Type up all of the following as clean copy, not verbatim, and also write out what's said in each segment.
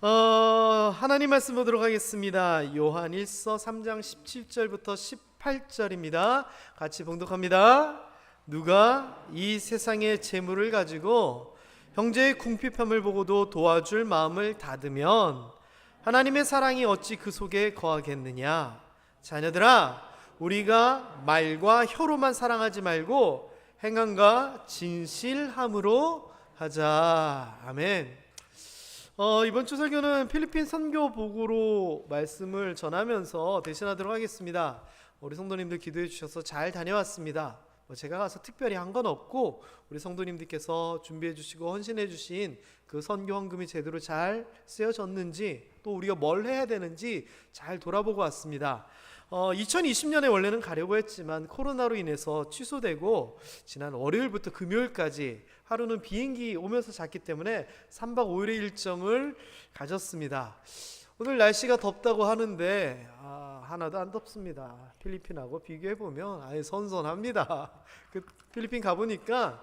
하나님 말씀 보도록 하겠습니다. 요한 1서 3장 17절부터 18절입니다. 같이 봉독합니다. 누가 이 세상의 재물을 가지고 형제의 궁핍함을 보고도 도와줄 마음을 닫으면 하나님의 사랑이 어찌 그 속에 거하겠느냐. 자녀들아, 우리가 말과 혀로만 사랑하지 말고 행함과 진실함으로 하자. 아멘. 이번 주 설교는 필리핀 선교 복으로 말씀을 전하면서 대신하도록 하겠습니다. 우리 성도님들 기도해 주셔서 잘 다녀왔습니다. 제가 가서 특별히 한 건 없고 우리 성도님들께서 준비해 주시고 헌신해 주신 그 선교 헌금이 제대로 잘 쓰여졌는지, 또 우리가 뭘 해야 되는지 잘 돌아보고 왔습니다. 2020년에 원래는 가려고 했지만 코로나로 인해서 취소되고 지난 월요일부터 금요일까지 하루는 비행기 오면서 잤기 때문에 3박 5일의 일정을 가졌습니다. 오늘 날씨가 덥다고 하는데 하나도 안 덥습니다. 필리핀하고 비교해보면 아예 선선합니다. 그 필리핀 가보니까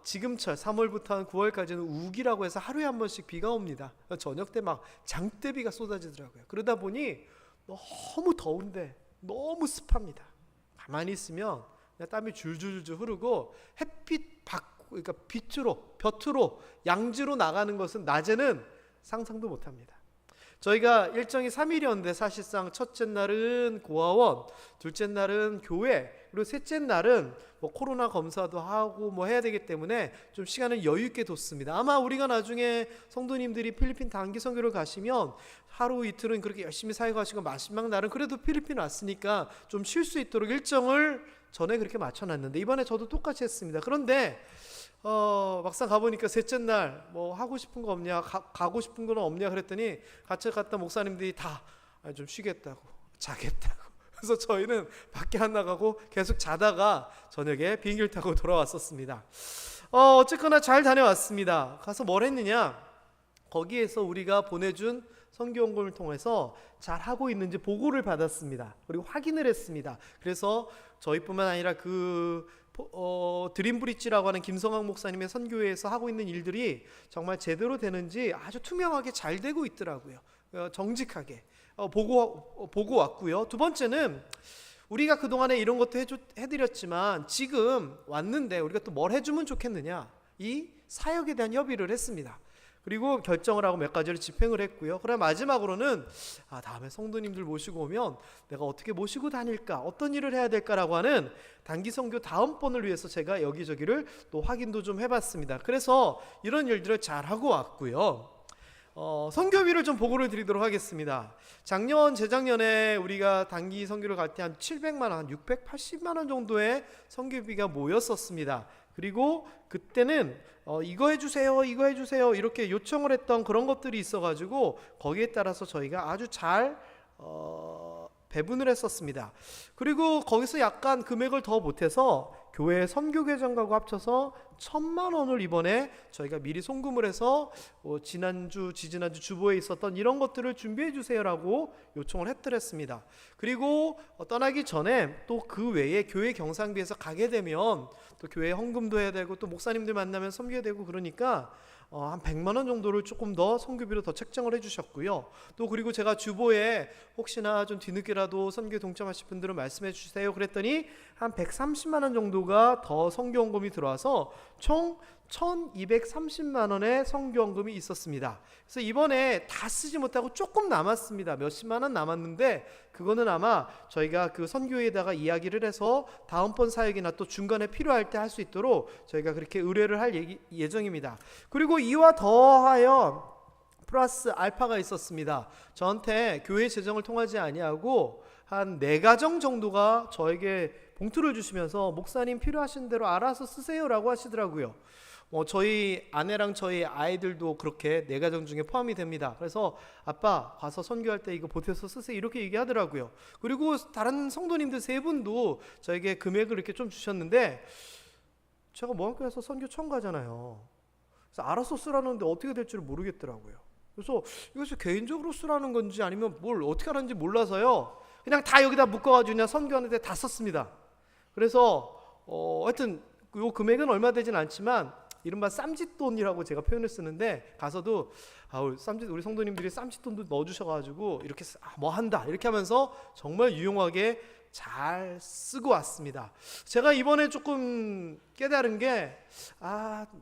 지금철 3월부터 한 9월까지는 우기라고 해서 하루에 한 번씩 비가 옵니다. 저녁 때 막 장대비가 쏟아지더라고요. 그러다 보니 너무 더운데 너무 습합니다. 가만히 있으면 그냥 땀이 줄줄줄 흐르고 햇빛 그러니까 볕으로 양지로 나가는 것은 낮에는 상상도 못합니다. 저희가 일정이 3일이었는데 사실상 첫째 날은 고아원, 둘째 날은 교회, 그리고 셋째 날은 코로나 검사도 하고 해야 되기 때문에 좀 시간을 여유 있게 뒀습니다. 아마 우리가 나중에 성도님들이 필리핀 단기 선교를 가시면 하루 이틀은 그렇게 열심히 사역하시고 마지막 날은 그래도 필리핀 왔으니까 좀 쉴 수 있도록 일정을 전에 그렇게 맞춰놨는데, 이번에 저도 똑같이 했습니다. 그런데 막상 가보니까 셋째 날 하고 싶은 거 없냐, 가고 싶은 건 없냐 그랬더니 같이 갔다 목사님들이 다 좀 쉬겠다고, 자겠다고. 그래서 저희는 밖에 안 나가고 계속 자다가 저녁에 비행기를 타고 돌아왔었습니다. 어쨌거나 잘 다녀왔습니다. 가서 뭘 했느냐, 거기에서 우리가 보내준 선교원금을 통해서 잘 하고 있는지 보고를 받았습니다. 그리고 확인을 했습니다. 그래서 저희뿐만 아니라 드림브릿지라고 하는 김성학 목사님의 선교회에서 하고 있는 일들이 정말 제대로 되는지 아주 투명하게 잘 되고 있더라고요. 정직하게 보고 왔고요. 두 번째는 우리가 그동안에 이런 것도 해드렸지만 지금 왔는데 우리가 또 뭘 해주면 좋겠느냐, 이 사역에 대한 협의를 했습니다. 그리고 결정을 하고 몇 가지를 집행을 했고요. 그럼 마지막으로는 다음에 성도님들 모시고 오면 내가 어떻게 모시고 다닐까, 어떤 일을 해야 될까라고 하는 단기 선교 다음번을 위해서 제가 여기저기를 또 확인도 좀 해봤습니다. 그래서 이런 일들을 잘 하고 왔고요. 선교비를 좀 보고를 드리도록 하겠습니다. 작년, 재작년에 우리가 단기 선교를 갈 때 한 700만 원, 한 680만 원 정도의 선교비가 모였었습니다. 그리고 그때는 이거 해주세요, 이거 해주세요 이렇게 요청을 했던 그런 것들이 있어가지고 거기에 따라서 저희가 아주 잘 배분을 했었습니다. 그리고 거기서 약간 금액을 더 못해서 교회 선교계정하고 합쳐서 1,000만 원을 이번에 저희가 미리 송금을 해서 지난주, 지지난주 주보에 있었던 이런 것들을 준비해 주세요라고 요청을 해드렸습니다. 그리고 떠나기 전에 또 그 외에 교회 경상비에서 가게 되면 또 교회 헌금도 해야 되고 또 목사님들 만나면 섬겨야 되고 그러니까 한 100만 원 정도를 조금 더 선교비로 더 책정을 해주셨고요. 또 그리고 제가 주보에 혹시나 좀 뒤늦게라도 선교에 동참하실 분들은 말씀해 주세요 그랬더니 한 130만 원 정도가 더 선교헌금이 들어와서 총 1,230만 원의 선교헌금이 있었습니다. 그래서 이번에 다 쓰지 못하고 조금 남았습니다. 몇십만 원 남았는데 그거는 아마 저희가 그 선교회에다가 이야기를 해서 다음번 사역이나 또 중간에 필요할 때 할 수 있도록 저희가 그렇게 의뢰를 할 예정입니다. 그리고 이와 더하여 플러스 알파가 있었습니다. 저한테 교회 재정을 통하지 아니하고 한 4가정 정도가 저에게 봉투를 주시면서 목사님 필요하신 대로 알아서 쓰세요라고 하시더라고요. 저희 아내랑 저희 아이들도 그렇게 4가정 중에 포함이 됩니다. 그래서 아빠 가서 선교할 때 이거 보태서 쓰세요 이렇게 얘기하더라고요. 그리고 다른 성도님들 3분도 저에게 금액을 이렇게 좀 주셨는데 제가 모함교회에서 선교 처음 가잖아요. 그래서 알아서 쓰라는데 어떻게 될 줄 모르겠더라고요. 그래서 이것을 개인적으로 쓰라는 건지 아니면 뭘 어떻게 하는지 몰라서요, 그냥 다 여기다 묶어가지고 그냥 선교하는데 다 썼습니다. 그래서 하여튼 이 금액은 얼마 되진 않지만 이른바 쌈짓돈이라고 제가 표현을 쓰는데, 가서도 우리 성도님들이 쌈짓돈도 넣어주셔가지고 이렇게 뭐 한다 이렇게 하면서 정말 유용하게 잘 쓰고 왔습니다. 제가 이번에 조금 깨달은 게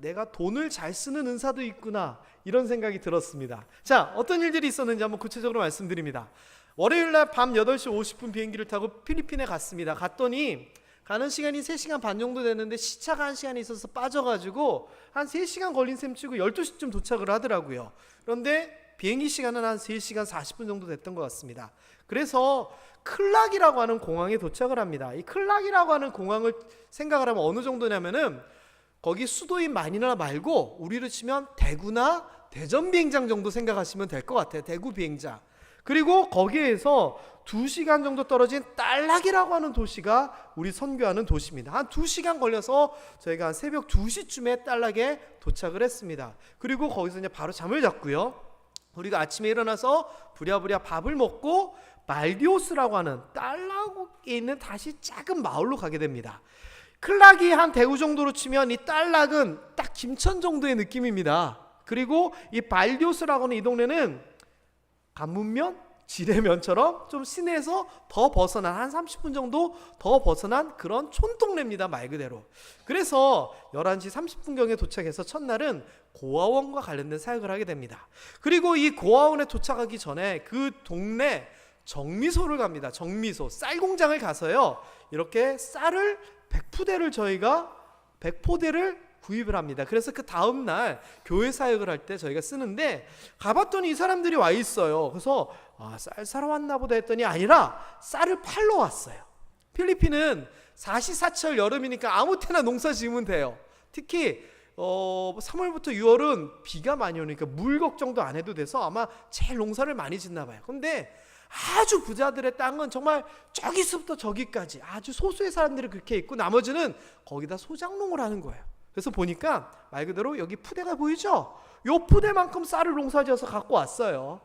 내가 돈을 잘 쓰는 은사도 있구나 이런 생각이 들었습니다. 자, 어떤 일들이 있었는지 한번 구체적으로 말씀드립니다. 월요일날 밤 8시 50분 비행기를 타고 필리핀에 갔습니다. 갔더니 가는 시간이 3시간 반 정도 됐는데 시차가 1시간이 있어서 빠져가지고 한 3시간 걸린 셈 치고 12시쯤 도착을 하더라고요. 그런데 비행기 시간은 한 3시간 40분 정도 됐던 것 같습니다. 그래서 클락이라고 하는 공항에 도착을 합니다. 이 클락이라고 하는 공항을 생각을 하면 어느 정도냐면은 거기 수도인 마니라 말고 우리로 치면 대구나 대전 비행장 정도 생각하시면 될 것 같아요. 대구 비행장. 그리고 거기에서 2시간 정도 떨어진 딸락이라고 하는 도시가 우리 선교하는 도시입니다. 한 2시간 걸려서 저희가 한 새벽 2시쯤에 딸락에 도착을 했습니다. 그리고 거기서 이제 바로 잠을 잤고요. 우리가 아침에 일어나서 부랴부랴 밥을 먹고 말디오스라고 하는 딸락에 있는 다시 작은 마을로 가게 됩니다. 클락이 한 대구 정도로 치면 이 딸락은 딱 김천 정도의 느낌입니다. 그리고 이 말디오스라고 하는 이 동네는 간문면, 지뢰면처럼 좀 시내에서 더 벗어난 한 30분 정도 더 벗어난 그런 촌동네입니다. 말 그대로. 그래서 11시 30분경에 도착해서 첫날은 고아원과 관련된 사역을 하게 됩니다. 그리고 이 고아원에 도착하기 전에 그 동네 정미소를 갑니다. 정미소 쌀공장을 가서요, 이렇게 쌀을 100푸대를 저희가 100포대를 구입을 합니다. 그래서 그 다음날 교회 사역을 할 때 저희가 쓰는데, 가봤더니 이 사람들이 와 있어요. 그래서 쌀 사러 왔나 보다 했더니 아니라 쌀을 팔러 왔어요. 필리핀은 사시사철 여름이니까 아무 때나 농사 지으면 돼요. 특히 3월부터 6월은 비가 많이 오니까 물 걱정도 안 해도 돼서 아마 제일 농사를 많이 짓나 봐요. 근데 아주 부자들의 땅은 정말 저기서부터 저기까지 아주 소수의 사람들이 그렇게 있고, 나머지는 거기다 소작농을 하는 거예요. 그래서 보니까 말 그대로 여기 푸대가 보이죠? 요 푸대만큼 쌀을 농사지어서 갖고 왔어요.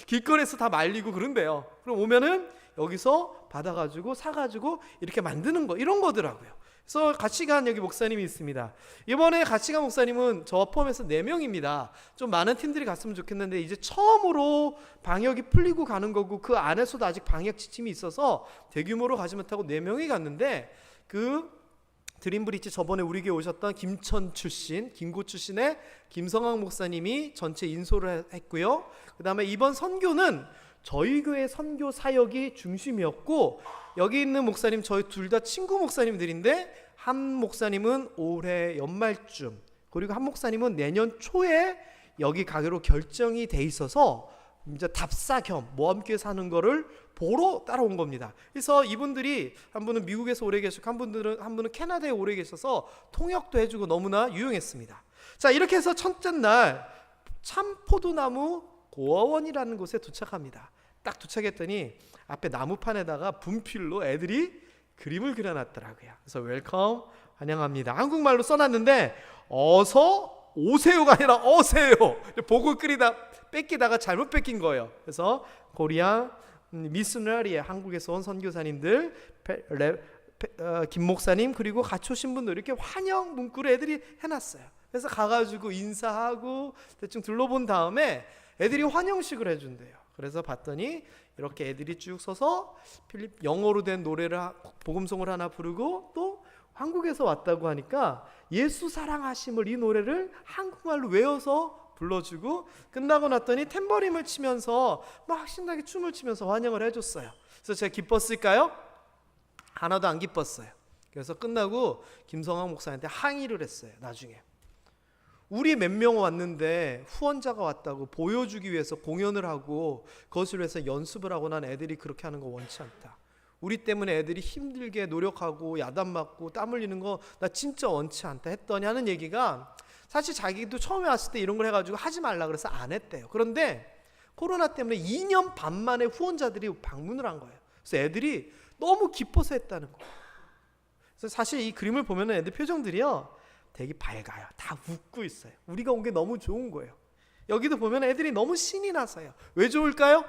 길거리에서 다 말리고 그런데요. 그럼 오면은 여기서 받아가지고 사가지고 이렇게 만드는 거, 이런 거더라고요. 그래서 같이 간 여기 목사님이 있습니다. 이번에 같이 간 목사님은 저와 포함해서 4명입니다. 좀 많은 팀들이 갔으면 좋겠는데 이제 처음으로 방역이 풀리고 가는 거고, 그 안에서도 아직 방역 지침이 있어서 대규모로 가지 못하고 4명이 갔는데, 그 드림브릿지 저번에 우리 교회 오셨던 김천 출신, 김고 출신의 김성학 목사님이 전체 인솔을 했고요. 그 다음에 이번 선교는 저희 교회 선교 사역이 중심이었고, 여기 있는 목사님 저희 둘 다 친구 목사님들인데, 한 목사님은 올해 연말쯤, 그리고 한 목사님은 내년 초에 여기 가기로 결정이 돼 있어서 이제 답사 겸 모함교회 사는 거를 보러 따라온 겁니다. 그래서 이분들이 한 분은 미국에서 오래 계시고 한 분은 캐나다에 오래 계셔서 통역도 해주고 너무나 유용했습니다. 자, 이렇게 해서 첫째 날 참포도나무 고아원이라는 곳에 도착합니다. 딱 도착했더니 앞에 나무판에다가 분필로 애들이 그림을 그려놨더라고요. 그래서 웰컴, 환영합니다, 한국말로 써놨는데 어서 오세요가 아니라 어세요. 보고 뺏기다가 잘못 뺏긴 거예요. 그래서 코리아 미스너리에 한국에서 온 선교사님들, 김 목사님, 그리고 같이 오신 분들 이렇게 환영 문구를 애들이 해놨어요. 그래서 가가지고 인사하고 대충 둘러본 다음에 애들이 환영식을 해준대요. 그래서 봤더니 이렇게 애들이 쭉 서서 영어로 된 노래를, 복음송을 하나 부르고, 또 한국에서 왔다고 하니까 예수 사랑하심을, 이 노래를 한국말로 외워서 불러주고, 끝나고 났더니 탬버림을 치면서 막 신나게 춤을 추면서 환영을 해줬어요. 그래서 제가 기뻤을까요? 하나도 안 기뻤어요. 그래서 끝나고 김성학 목사한테 항의를 했어요. 나중에 우리 몇 명 왔는데 후원자가 왔다고 보여주기 위해서 공연을 하고 그것을 위해서 연습을 하고, 난 애들이 그렇게 하는 거 원치 않다. 우리 때문에 애들이 힘들게 노력하고 야단 맞고 땀 흘리는 거 나 진짜 원치 않다 했더니, 하는 얘기가 사실 자기도 처음에 왔을 때 이런 걸 해가지고 하지 말라 그래서 안 했대요. 그런데 코로나 때문에 2년 반 만에 후원자들이 방문을 한 거예요. 그래서 애들이 너무 기뻐서 했다는 거예요. 그래서 사실 이 그림을 보면 애들 표정들이요 되게 밝아요. 다 웃고 있어요. 우리가 온 게 너무 좋은 거예요. 여기도 보면 애들이 너무 신이 나서요. 왜 좋을까요?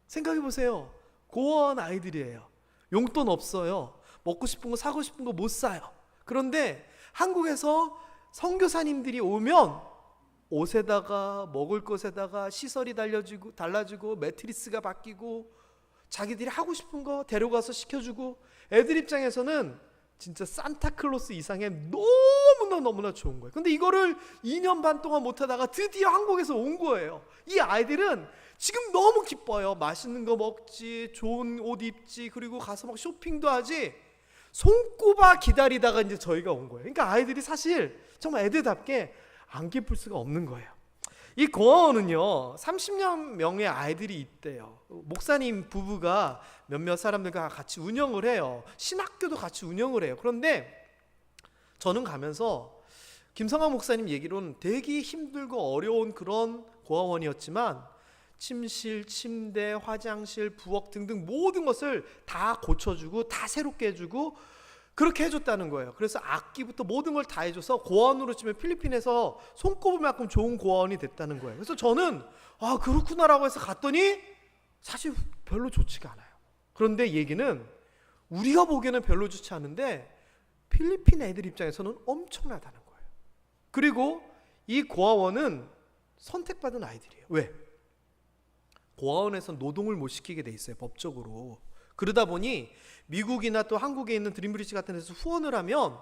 생각해 보세요. 고아원 아이들이에요. 용돈 없어요. 먹고 싶은 거 사고 싶은 거 못 사요. 그런데 한국에서 선교사님들이 오면 옷에다가 먹을 것에다가 시설이 달라지고 매트리스가 바뀌고 자기들이 하고 싶은 거 데려가서 시켜주고, 애들 입장에서는 진짜 산타클로스 이상의 너무나 좋은 거예요. 근데 이거를 2년 반 동안 못하다가 드디어 한국에서 온 거예요. 이 아이들은 지금 너무 기뻐요. 맛있는 거 먹지, 좋은 옷 입지, 그리고 가서 막 쇼핑도 하지. 손꼽아 기다리다가 이제 저희가 온 거예요. 그러니까 아이들이 사실 정말 애들답게 안 기쁠 수가 없는 거예요. 이 고아원은요 30여 명의 아이들이 있대요. 목사님 부부가 몇몇 사람들과 같이 운영을 해요. 신학교도 같이 운영을 해요. 그런데 저는 가면서 김성환 목사님 얘기로는 되게 힘들고 어려운 그런 고아원이었지만 침실, 침대, 화장실, 부엌 등등 모든 것을 다 고쳐주고 다 새롭게 해주고 그렇게 해줬다는 거예요. 그래서 악기부터 모든 걸 다 해줘서 고아원으로 치면 필리핀에서 손꼽을 만큼 좋은 고아원이 됐다는 거예요. 그래서 저는 아 그렇구나라고 해서 갔더니 사실 별로 좋지가 않아요. 그런데 얘기는 우리가 보기에는 별로 좋지 않은데 필리핀 애들 입장에서는 엄청나다는 거예요. 그리고 이 고아원은 선택받은 아이들이에요. 왜? 고아원에서 노동을 못 시키게 돼 있어요, 법적으로. 그러다 보니 미국이나 또 한국에 있는 드림브리지 같은 데서 후원을 하면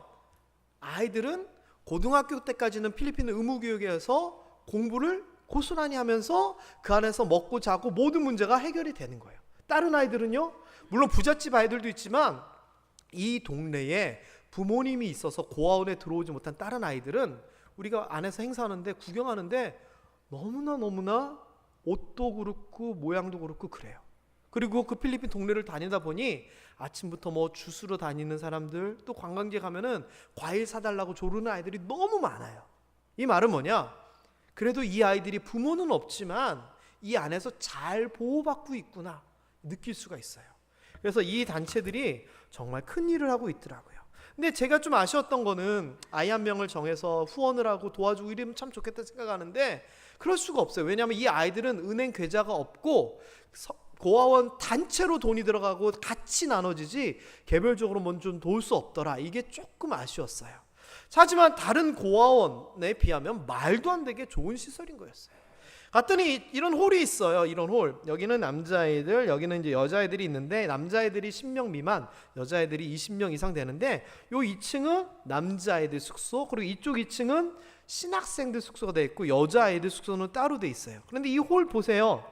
아이들은 고등학교 때까지는 필리핀 의무교육에서 공부를 고스란히 하면서 그 안에서 먹고 자고 모든 문제가 해결이 되는 거예요. 다른 아이들은요, 물론 부잣집 아이들도 있지만 이 동네에 부모님이 있어서 고아원에 들어오지 못한 다른 아이들은 우리가 안에서 행사하는데 구경하는데 너무나 옷도 그렇고 모양도 그렇고 그래요. 그리고 그 필리핀 동네를 다니다 보니 아침부터 뭐 주스로 다니는 사람들, 또 관광지 가면은 과일 사달라고 조르는 아이들이 너무 많아요. 이 말은 뭐냐? 그래도 이 아이들이 부모는 없지만 이 안에서 잘 보호받고 있구나 느낄 수가 있어요. 그래서 이 단체들이 정말 큰 일을 하고 있더라고요. 근데 제가 좀 아쉬웠던 거는 아이 한 명을 정해서 후원을 하고 도와주고 이러면 참 좋겠다 생각하는데 그럴 수가 없어요. 왜냐하면 이 아이들은 은행 계좌가 없고 고아원 단체로 돈이 들어가고 같이 나눠지지 개별적으로 먼저 도울 수 없더라. 이게 조금 아쉬웠어요. 하지만 다른 고아원에 비하면 말도 안 되게 좋은 시설인 거였어요. 갔더니 이런 홀이 있어요. 이런 홀. 여기는 남자애들, 여기는 이제 여자애들이 있는데 남자애들이 10명 미만, 여자애들이 20명 이상 되는데 요 2층은 남자애들 숙소, 그리고 이쪽 2층은 신학생들 숙소가 돼 있고 여자애들 숙소는 따로 돼 있어요. 그런데 이 홀 보세요.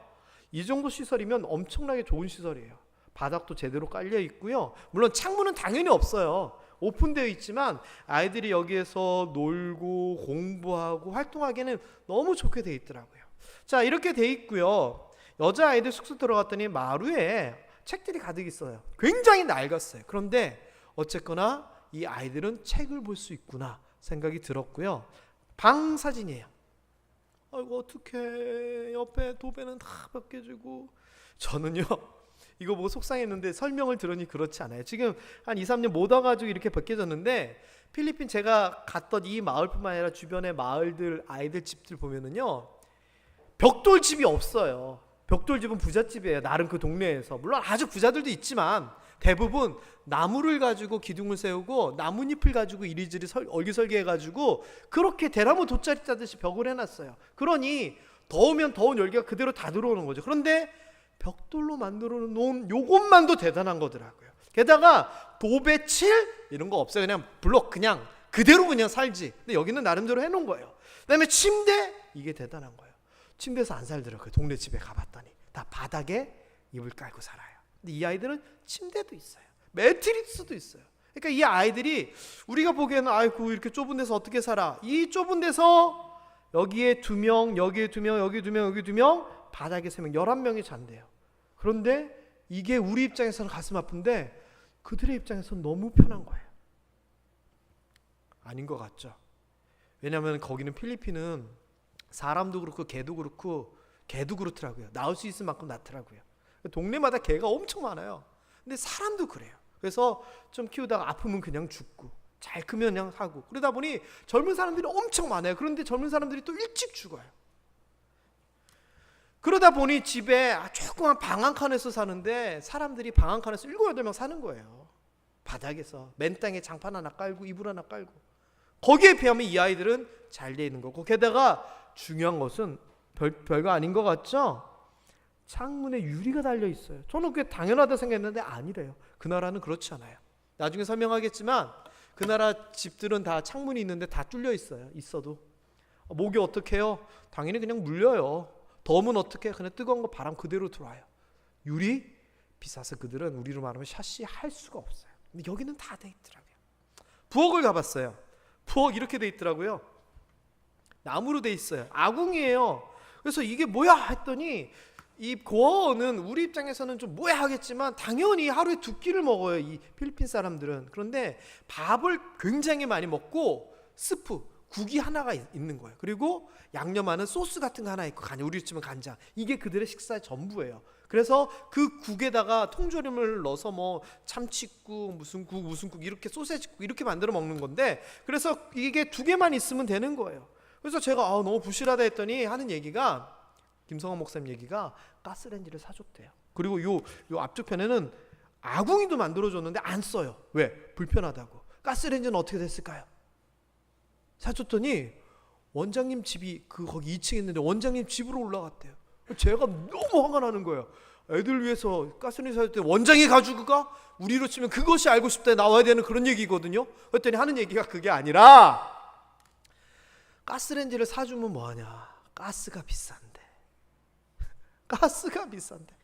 이 정도 시설이면 엄청나게 좋은 시설이에요. 바닥도 제대로 깔려 있고요. 물론 창문은 당연히 없어요. 오픈되어 있지만 아이들이 여기에서 놀고 공부하고 활동하기에는 너무 좋게 돼 있더라고요. 자, 이렇게 돼 있고요. 여자아이들 숙소 들어갔더니 마루에 책들이 가득 있어요. 굉장히 낡았어요. 그런데 어쨌거나 이 아이들은 책을 볼 수 있구나 생각이 들었고요. 방 사진이에요. 아이고 어떡해, 옆에 도배는 다 벗겨지고. 저는요 이거 보고 속상했는데 설명을 들으니 그렇지 않아요. 지금 한 2-3년 못 와가지고 이렇게 벗겨졌는데 필리핀 제가 갔던 이 마을뿐만 아니라 주변의 마을들 아이들 집들 보면은요 벽돌집이 없어요. 벽돌집은 부잣집이에요. 나름 그 동네에서. 물론 아주 부자들도 있지만 대부분 나무를 가지고 기둥을 세우고 나뭇잎을 가지고 이리저리 얼기설기해가지고 그렇게 대나무 돗자리 짜듯이 벽을 해놨어요. 그러니 더우면 더운 열기가 그대로 다 들어오는 거죠. 그런데 벽돌로 만들어 놓은 요것만도 대단한 거더라고요. 게다가 도배칠 이런 거 없어요. 그냥 블록 그냥 그대로 그냥 살지. 근데 여기는 나름대로 해놓은 거예요. 그다음에 침대, 이게 대단한 거예요. 침대에서 안 살더라고요. 동네 집에 가봤더니 다 바닥에 이불 깔고 살아요. 근데 이 아이들은 침대도 있어요. 매트리스도 있어요. 그러니까 이 아이들이 우리가 보기에는 아이고 이렇게 좁은 데서 어떻게 살아? 이 좁은 데서 여기에 2명, 여기에 2명, 여기 2명, 여기 2명, 바닥에 3명, 11명이 잔대요. 그런데 이게 우리 입장에서는 가슴 아픈데 그들의 입장에서는 너무 편한 거예요. 아닌 것 같죠? 왜냐하면 거기는 필리핀은 사람도 그렇고 개도 그렇더라고요. 나올 수 있을 만큼 낳더라고요. 동네마다 개가 엄청 많아요. 근데 사람도 그래요. 그래서 좀 키우다가 아프면 그냥 죽고 잘 크면 그냥 하고 그러다 보니 젊은 사람들이 엄청 많아요. 그런데 젊은 사람들이 또 일찍 죽어요. 그러다 보니 집에 조그만 방 한 칸에서 사는데 사람들이 방 한 칸에서 7-8명 사는 거예요. 바닥에서 맨 땅에 장판 하나 깔고 이불 하나 깔고. 거기에 비하면 이 아이들은 잘 돼 있는 거고, 게다가 중요한 것은 별거 아닌 것 같죠? 창문에 유리가 달려 있어요. 저는 그게 당연하다 생각했는데 아니래요. 그 나라는 그렇지 않아요. 나중에 설명하겠지만 그 나라 집들은 다 창문이 있는데 다 뚫려 있어요. 있어도 목이 어떻게 해요? 당연히 그냥 물려요. 더우면 어떻게? 그냥 뜨거운 거 바람 그대로 들어와요. 유리 비싸서 그들은 우리로 말하면 샤시 할 수가 없어요. 근데 여기는 다 돼 있더라고요. 부엌을 가봤어요. 부엌 이렇게 돼 있더라고요. 나무로 돼 있어요. 아궁이에요. 그래서 이게 뭐야 했더니, 이 고어는 우리 입장에서는 좀 뭐야 하겠지만 당연히 하루에 2끼를 먹어요, 이 필리핀 사람들은. 그런데 밥을 굉장히 많이 먹고 스프, 국이 하나가 있는 거예요. 그리고 양념하는 소스 같은 거 하나 있고, 우리 집은 간장. 이게 그들의 식사의 전부예요. 그래서 그 국에다가 통조림을 넣어서 뭐 참치국, 무슨 국 이렇게 소세지국 이렇게 만들어 먹는 건데, 그래서 이게 2개만 있으면 되는 거예요. 그래서 제가 너무 부실하다 했더니 하는 얘기가, 김성환 목사님 얘기가 가스레인지를 사줬대요. 그리고 요 앞쪽 편에는 아궁이도 만들어줬는데 안 써요. 왜? 불편하다고. 가스레인지는 어떻게 됐을까요? 사줬더니 원장님 집이 거기 2층에 있는데 원장님 집으로 올라갔대요. 제가 너무 화가 나는 거예요. 애들 위해서 가스레인지 사줬더니 원장이 가지고 가? 우리로 치면 그것이 알고 싶다 나와야 되는 그런 얘기거든요. 그랬더니 하는 얘기가 그게 아니라, 가스레인지를 사주면 뭐하냐, 가스가 비싼데.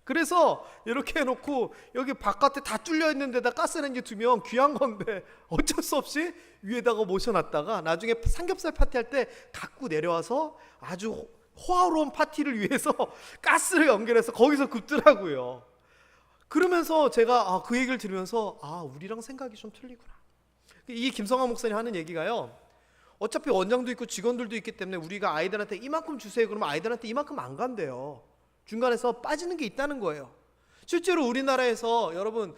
그래서 이렇게 해놓고 여기 바깥에 다 뚫려 있는 데다 가스레인지 두면 귀한 건데 어쩔 수 없이 위에다가 모셔놨다가 나중에 삼겹살 파티할 때 갖고 내려와서 아주 호화로운 파티를 위해서 가스를 연결해서 거기서 굽더라고요. 그러면서 제가 그 얘기를 들으면서 우리랑 생각이 좀 틀리구나. 이 김성환 목사님 하는 얘기가요, 어차피 원장도 있고 직원들도 있기 때문에 우리가 아이들한테 이만큼 주세요 그러면 아이들한테 이만큼 안 간대요. 중간에서 빠지는 게 있다는 거예요. 실제로 우리나라에서 여러분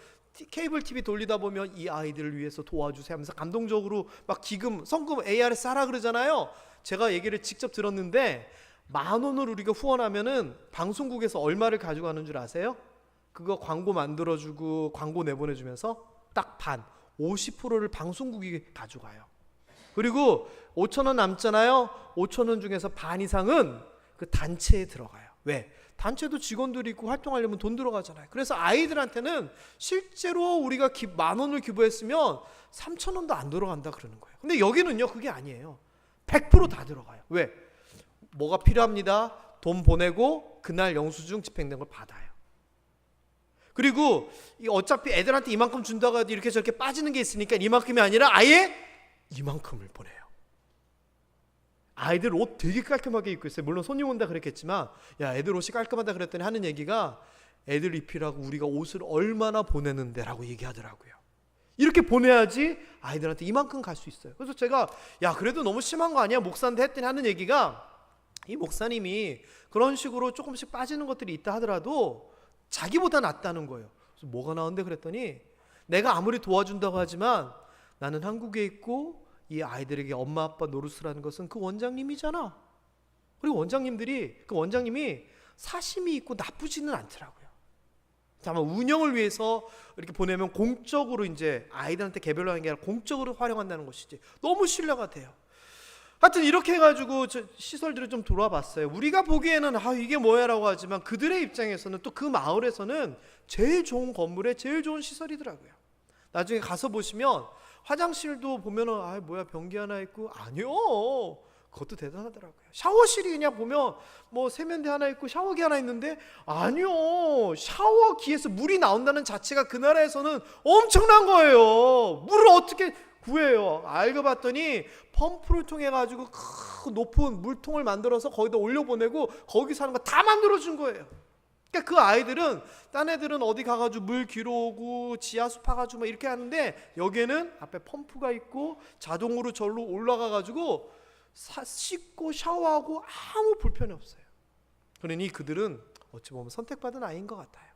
케이블 TV 돌리다 보면 이 아이들을 위해서 도와주세요 하면서 감동적으로 막 기금, 성금 ARS 하라 그러잖아요. 제가 얘기를 직접 들었는데 10,000원을 우리가 후원하면은 방송국에서 얼마를 가져가는 줄 아세요? 그거 광고 만들어주고 광고 내보내주면서 딱 반, 50%를 방송국이 가져가요. 그리고 5,000원 남잖아요. 5,000원 중에서 반 이상은 그 단체에 들어가요. 왜? 단체도 직원들이 있고 활동하려면 돈 들어가잖아요. 그래서 아이들한테는 실제로 우리가 10,000원을 기부했으면 3,000원도 안 들어간다 그러는 거예요. 근데 여기는요, 그게 아니에요. 100% 다 들어가요. 왜? 뭐가 필요합니다. 돈 보내고 그날 영수증 집행된 걸 받아요. 그리고 어차피 애들한테 이만큼 준다고 해도 이렇게 저렇게 빠지는 게 있으니까 이만큼이 아니라 아예 이만큼을 보내요. 아이들 옷 되게 깔끔하게 입고 있어요. 물론 손님 온다 그랬겠지만, 야, 애들 옷이 깔끔하다 그랬더니 하는 얘기가, 애들 입히라고 우리가 옷을 얼마나 보내는데 라고 얘기하더라고요. 이렇게 보내야지 아이들한테 이만큼 갈 수 있어요. 그래서 제가 그래도 너무 심한 거 아니야 목사인데 했더니 하는 얘기가, 이 목사님이 그런 식으로 조금씩 빠지는 것들이 있다 하더라도 자기보다 낫다는 거예요. 그래서 뭐가 나은데 그랬더니, 내가 아무리 도와준다고 하지만 나는 한국에 있고 이 아이들에게 엄마 아빠 노릇을 하는 것은 그 원장님이잖아. 그리고 그 원장님이 사심이 있고 나쁘지는 않더라고요. 다만 운영을 위해서 이렇게 보내면 공적으로 이제 아이들한테 개별로 하는 게 아니라 공적으로 활용한다는 것이지. 너무 신뢰가 돼요. 하여튼 이렇게 해가지고 시설들을 좀 돌아봤어요. 우리가 보기에는 이게 뭐야라고 하지만 그들의 입장에서는, 또 그 마을에서는 제일 좋은 건물에 제일 좋은 시설이더라고요. 나중에 가서 보시면 화장실도 보면은 뭐야 변기 하나 있고, 아니요, 그것도 대단하더라고요. 샤워실이 그냥 보면 뭐 세면대 하나 있고 샤워기 하나 있는데, 아니요, 샤워기에서 물이 나온다는 자체가 그 나라에서는 엄청난 거예요. 물을 어떻게 구해요? 알고 봤더니 펌프를 통해 가지고 큰 높은 물통을 만들어서 거기다 올려보내고 거기서 하는 거 다 만들어준 거예요. 그러니까 그 아이들은, 딴 애들은 어디 가가지고 물 길어 오고 지하수 파가지고 막 이렇게 하는데, 여기에는 앞에 펌프가 있고 자동으로 절로 올라가가지고 씻고 샤워하고 아무 불편이 없어요. 그러니 그들은 어찌 보면 선택받은 아이인 것 같아요.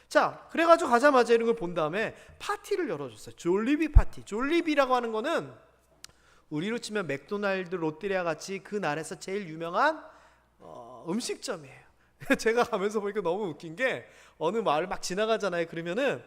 자, 그래가지고 가자마자 이런 걸 본 다음에 파티를 열어줬어요. 졸리비 파티. 졸리비라고 하는 거는 우리로 치면 맥도날드, 롯데리아 같이 그 나라에서 제일 유명한 음식점이에요. 제가 가면서 보니까 너무 웃긴 게, 어느 마을 막 지나가잖아요. 그러면은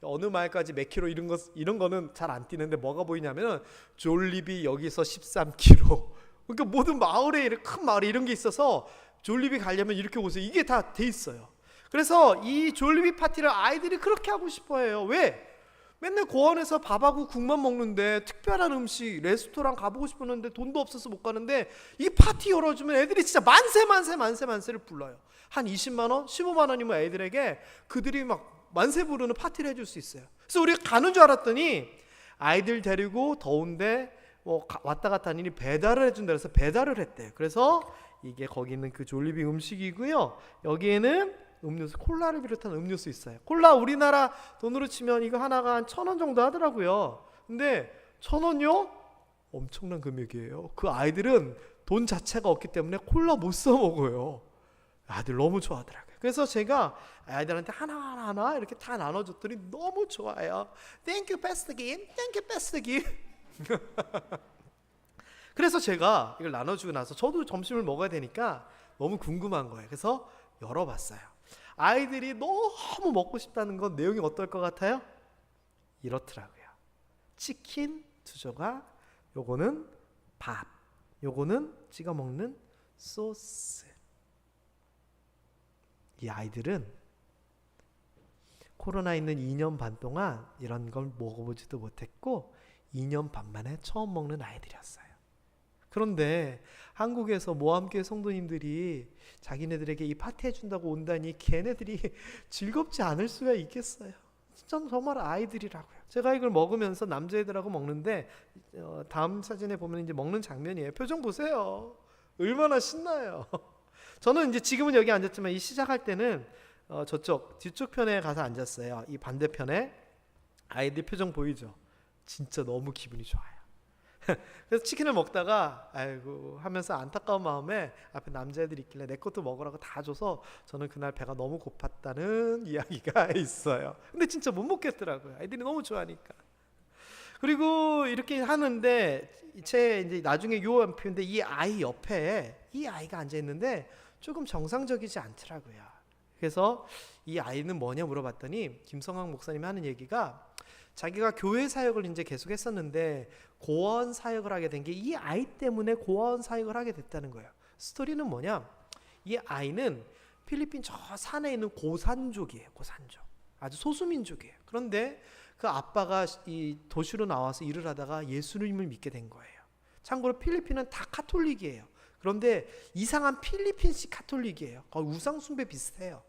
어느 마일까지 몇 킬로 이런 거는 잘 안 뛰는데 뭐가 보이냐면은 졸리비 여기서 13km. 그러니까 모든 마을에 큰 마을에 이런 게 있어서 졸리비 가려면 이렇게 오세요. 이게 다 돼 있어요. 그래서 이 졸리비 파티를 아이들이 그렇게 하고 싶어해요. 왜? 맨날 고원에서 밥하고 국만 먹는데 특별한 음식 레스토랑 가보고 싶었는데 돈도 없어서 못 가는데 이 파티 열어주면 애들이 진짜 만세를 불러요. 한 20만 원, 15만 원이면 애들에게 그들이 막 만세 부르는 파티를 해줄 수 있어요. 그래서 우리가 가는 줄 알았더니 아이들 데리고 더운데 뭐 왔다 갔다 하니 배달을 해준다 그래서 배달을 했대요. 그래서 이게 거기 있는 그 졸리비 음식이고요. 여기에는 음료수, 콜라를 비롯한 음료수 있어요. 콜라 우리나라 돈으로 치면 이거 하나가 한 1,000원 정도 하더라고요. 근데 1,000원요? 엄청난 금액이에요. 그 아이들은 돈 자체가 없기 때문에 콜라 못 사 먹어요. 아이들 너무 좋아하더라고요. 그래서 제가 아이들한테 하나 이렇게 다 나눠줬더니 너무 좋아요. Thank you, Pastor Kim. Thank you, Pastor Kim. 그래서 제가 이걸 나눠주고 나서 저도 점심을 먹어야 되니까 너무 궁금한 거예요. 그래서 열어봤어요. 아이들이 너무 먹고 싶다는 건 내용이 어떨 것 같아요? 이렇더라고요. 치킨 2조각, 요거는 밥, 요거는 찍어 먹는 소스. 이 아이들은 코로나 있는 2년 반 동안 이런 걸 먹어보지도 못했고 2년 반 만에 처음 먹는 아이들이었어요. 그런데 한국에서 모함교회 성도님들이 자기네들에게 이 파티 해준다고 온다니 걔네들이 즐겁지 않을 수가 있겠어요. 진짜 정말 아이들이라고요. 제가 이걸 먹으면서 남자애들하고 먹는데 다음 사진에 보면 이제 먹는 장면이에요. 표정 보세요. 얼마나 신나요. 저는 이제 지금은 여기 앉았지만 이 시작할 때는 저쪽 뒤쪽 편에 가서 앉았어요. 이 반대편에 아이들 표정 보이죠? 진짜 너무 기분이 좋아요. 그래서 치킨을 먹다가 아이고 하면서 안타까운 마음에 앞에 남자애들이 있길래 내 것도 먹으라고 다 줘서 저는 그날 배가 너무 고팠다는 이야기가 있어요. 근데 진짜 못 먹겠더라고요. 아이들이 너무 좋아하니까. 그리고 이렇게 하는데 제 이제 나중에 요한 표인데 이 아이 옆에 이 아이가 앉아 있는데 조금 정상적이지 않더라고요. 그래서 이 아이는 뭐냐 물어봤더니 김성학 목사님이 하는 얘기가 자기가 교회 사역을 이제 계속 했었는데 고아원 사역을 하게 된 게 이 아이 때문에 고아원 사역을 하게 됐다는 거예요. 스토리는 뭐냐? 이 아이는 필리핀 저 산에 있는 고산족이에요. 고산족. 아주 소수민족이에요. 그런데 그 아빠가 이 도시로 나와서 일을 하다가 예수님을 믿게 된 거예요. 참고로 필리핀은 다 카톨릭이에요. 그런데 이상한 필리핀식 카톨릭이에요. 거의 우상 숭배 비슷해요.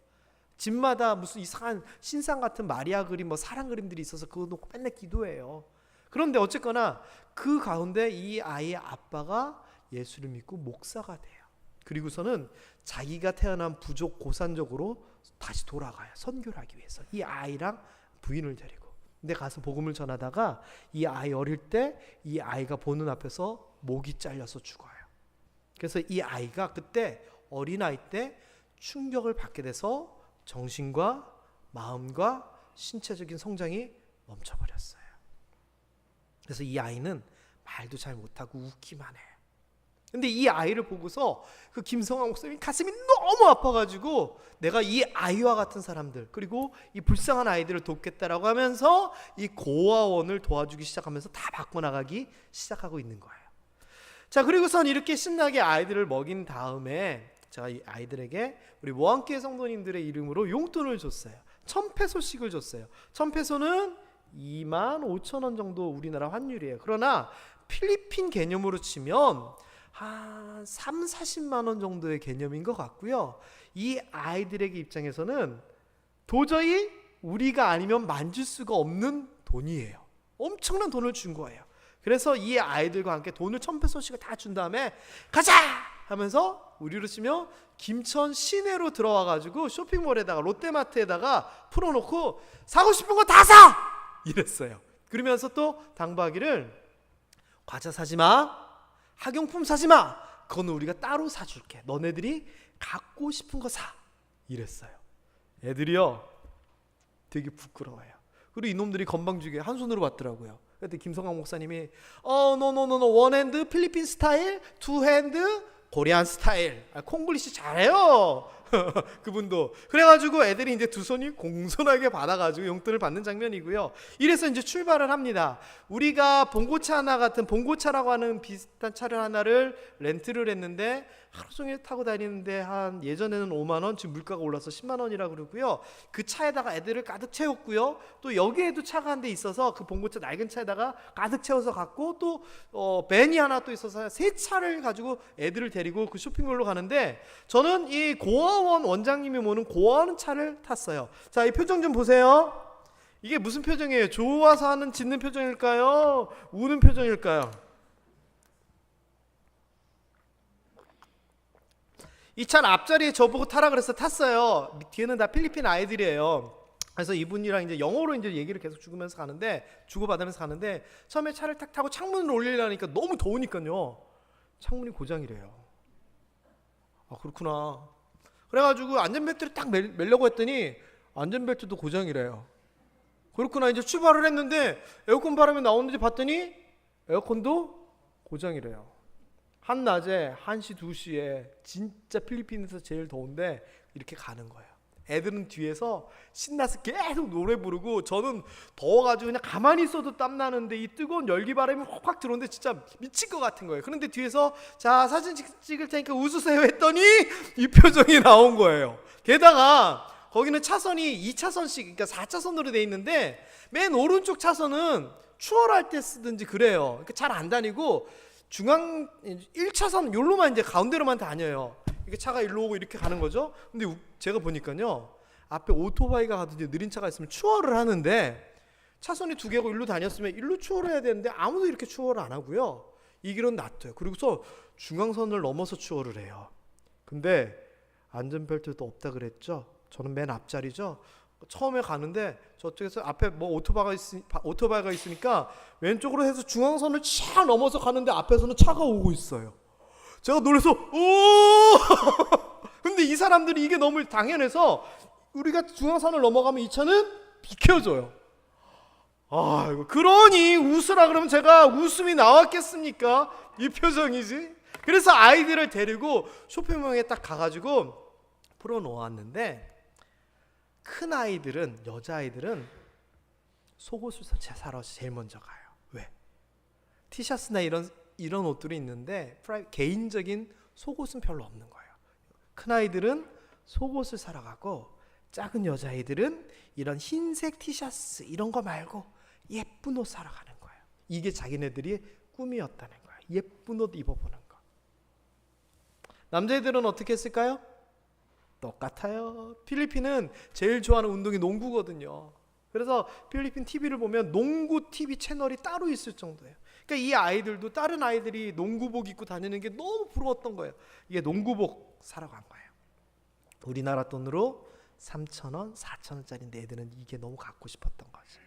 집마다 무슨 이상한 신상 같은 마리아 그림, 뭐 사랑 그림들이 있어서 그거 놓고 맨날 기도해요. 그런데 어쨌거나 그 가운데 이 아이의 아빠가 예수를 믿고 목사가 돼요. 그리고서는 자기가 태어난 부족 고산족으로 다시 돌아가요. 선교를 하기 위해서. 이 아이랑 부인을 데리고. 근데 가서 복음을 전하다가 이 아이 어릴 때 이 아이가 보는 앞에서 목이 잘려서 죽어요. 그래서 이 아이가 그때 어린아이 때 충격을 받게 돼서 정신과 마음과 신체적인 성장이 멈춰버렸어요. 그래서 이 아이는 말도 잘 못하고 웃기만 해요. 근데 이 아이를 보고서 그 김성학 목사님 가슴이 너무 아파가지고 내가 이 아이와 같은 사람들 그리고 이 불쌍한 아이들을 돕겠다라고 하면서 이 고아원을 도와주기 시작하면서 다 바꿔나가기 시작하고 있는 거예요. 자, 그리고선 이렇게 신나게 아이들을 먹인 다음에 제가 이 아이들에게 우리 모함교회 성도님들의 이름으로 용돈을 줬어요. 1,000페소씩을 줬어요. 1,000페소는 25,000원 정도 우리나라 환율이에요. 그러나 필리핀 개념으로 치면 한 30-40만 원 정도의 개념인 것 같고요. 이 아이들에게 입장에서는 도저히 우리가 아니면 만질 수가 없는 돈이에요. 엄청난 돈을 준 거예요. 그래서 이 아이들과 함께 돈을 1,000페소씩을 다 준 다음에 가자! 하면서 우리로 치면 김천 시내로 들어와가지고 쇼핑몰에다가 롯데마트에다가 풀어놓고 사고 싶은 거 다 사! 이랬어요. 그러면서 또 당부하기를 과자 사지마, 학용품 사지마, 그건 우리가 따로 사줄게. 너네들이 갖고 싶은 거 사. 이랬어요. 애들이요 되게 부끄러워요. 그리고 이놈들이 건방지게 한 손으로 받더라고요. 그때 김성학 목사님이 no, one hand 필리핀 스타일, two hand 코리안 스타일, 콩글리시 잘해요. 그분도. 그래가지고 애들이 이제 두 손이 공손하게 받아가지고 용돈을 받는 장면이고요. 이래서 이제 출발을 합니다. 우리가 봉고차 하나 같은, 봉고차라고 하는 비슷한 차를 하나를 렌트를 했는데 하루 종일 타고 다니는데 한 예전에는 5만 원, 지금 물가가 올라서 10만 원이라 그러고요. 그 차에다가 애들을 가득 채웠고요. 또 여기에도 차가 한 대 있어서 그 봉고차 낡은 차에다가 가득 채워서 갔고, 또 밴이 하나 또 있어서 세 차를 가지고 애들을 데리고 그 쇼핑몰로 가는데, 저는 이 고아원 원장님이 모는 고아원 차를 탔어요. 자, 이 표정 좀 보세요. 이게 무슨 표정이에요? 좋아서 하는 짓는 표정일까요? 우는 표정일까요? 이 차는 앞자리에 저보고 타라 그래서 탔어요. 뒤에는 다 필리핀 아이들이에요. 그래서 이분이랑 이제 영어로 이제 얘기를 계속 주고받으면서 가는데 처음에 차를 탁 타고 창문을 올리려니까 너무 더우니까요. 창문이 고장이래요. 아, 그렇구나. 그래가지고 안전벨트를 딱 매려고 했더니 안전벨트도 고장이래요. 그렇구나. 이제 출발을 했는데 에어컨 바람이 나오는지 봤더니 에어컨도 고장이래요. 한낮에 1시 2시에 진짜 필리핀에서 제일 더운데 이렇게 가는 거예요. 애들은 뒤에서 신나서 계속 노래 부르고, 저는 더워가지고 그냥 가만히 있어도 땀나는데 이 뜨거운 열기바람이 확 들어오는데 진짜 미칠 것 같은 거예요. 그런데 뒤에서 자, 사진 찍을 테니까 웃으세요 했더니 이 표정이 나온 거예요. 게다가 거기는 차선이 2차선씩, 그러니까 4차선으로 돼 있는데 맨 오른쪽 차선은 추월할 때 쓰든지 그래요. 그러니까 잘 안 다니고 중앙 1차선 요로만 이제 가운데로만 다녀요. 이게 차가 일로 오고 이렇게 가는 거죠. 근데 제가 보니까요, 앞에 오토바이가 가든지 느린 차가 있으면 추월을 하는데, 차선이 두 개고 일로 다녔으면 일로 추월을 해야 되는데 아무도 이렇게 추월을 안 하고요. 이 길은 놔둬요. 그리고서 중앙선을 넘어서 추월을 해요. 근데 안전벨트도 없다 그랬죠. 저는 맨 앞자리죠. 처음에 가는데 저쪽에서 앞에 뭐 오토바이가 있으니까 왼쪽으로 해서 중앙선을 차 넘어서 가는데 앞에서는 차가 오고 있어요. 제가 놀라서 오! 근데 이 사람들이 이게 너무 당연해서 우리가 중앙선을 넘어가면 이 차는 비켜줘요. 아이고, 그러니 웃으라 그러면 제가 웃음이 나왔겠습니까? 이 표정이지. 그래서 아이들을 데리고 쇼핑몰에 딱 가가지고 풀어놓았는데, 큰 아이들은, 여자아이들은 속옷을 사러 제일 먼저 가요. 왜? 티셔츠나 이런 옷들이 있는데 개인적인 속옷은 별로 없는 거예요. 큰 아이들은 속옷을 사러 가고, 작은 여자아이들은 이런 흰색 티셔츠 이런 거 말고 예쁜 옷 사러 가는 거예요. 이게 자기네들이 꿈이었다는 거예요. 예쁜 옷 입어보는 거. 남자애들은 어떻게 했을까요? 똑같아요. 필리핀은 제일 좋아하는 운동이 농구거든요. 그래서 필리핀 TV를 보면 농구 TV 채널이 따로 있을 정도예요. 그러니까 이 아이들도 다른 아이들이 농구복 입고 다니는 게 너무 부러웠던 거예요. 이게 농구복 사러 간 거예요. 우리나라 돈으로 3,000원, 4,000원짜리인데 애들은 이게 너무 갖고 싶었던 거지.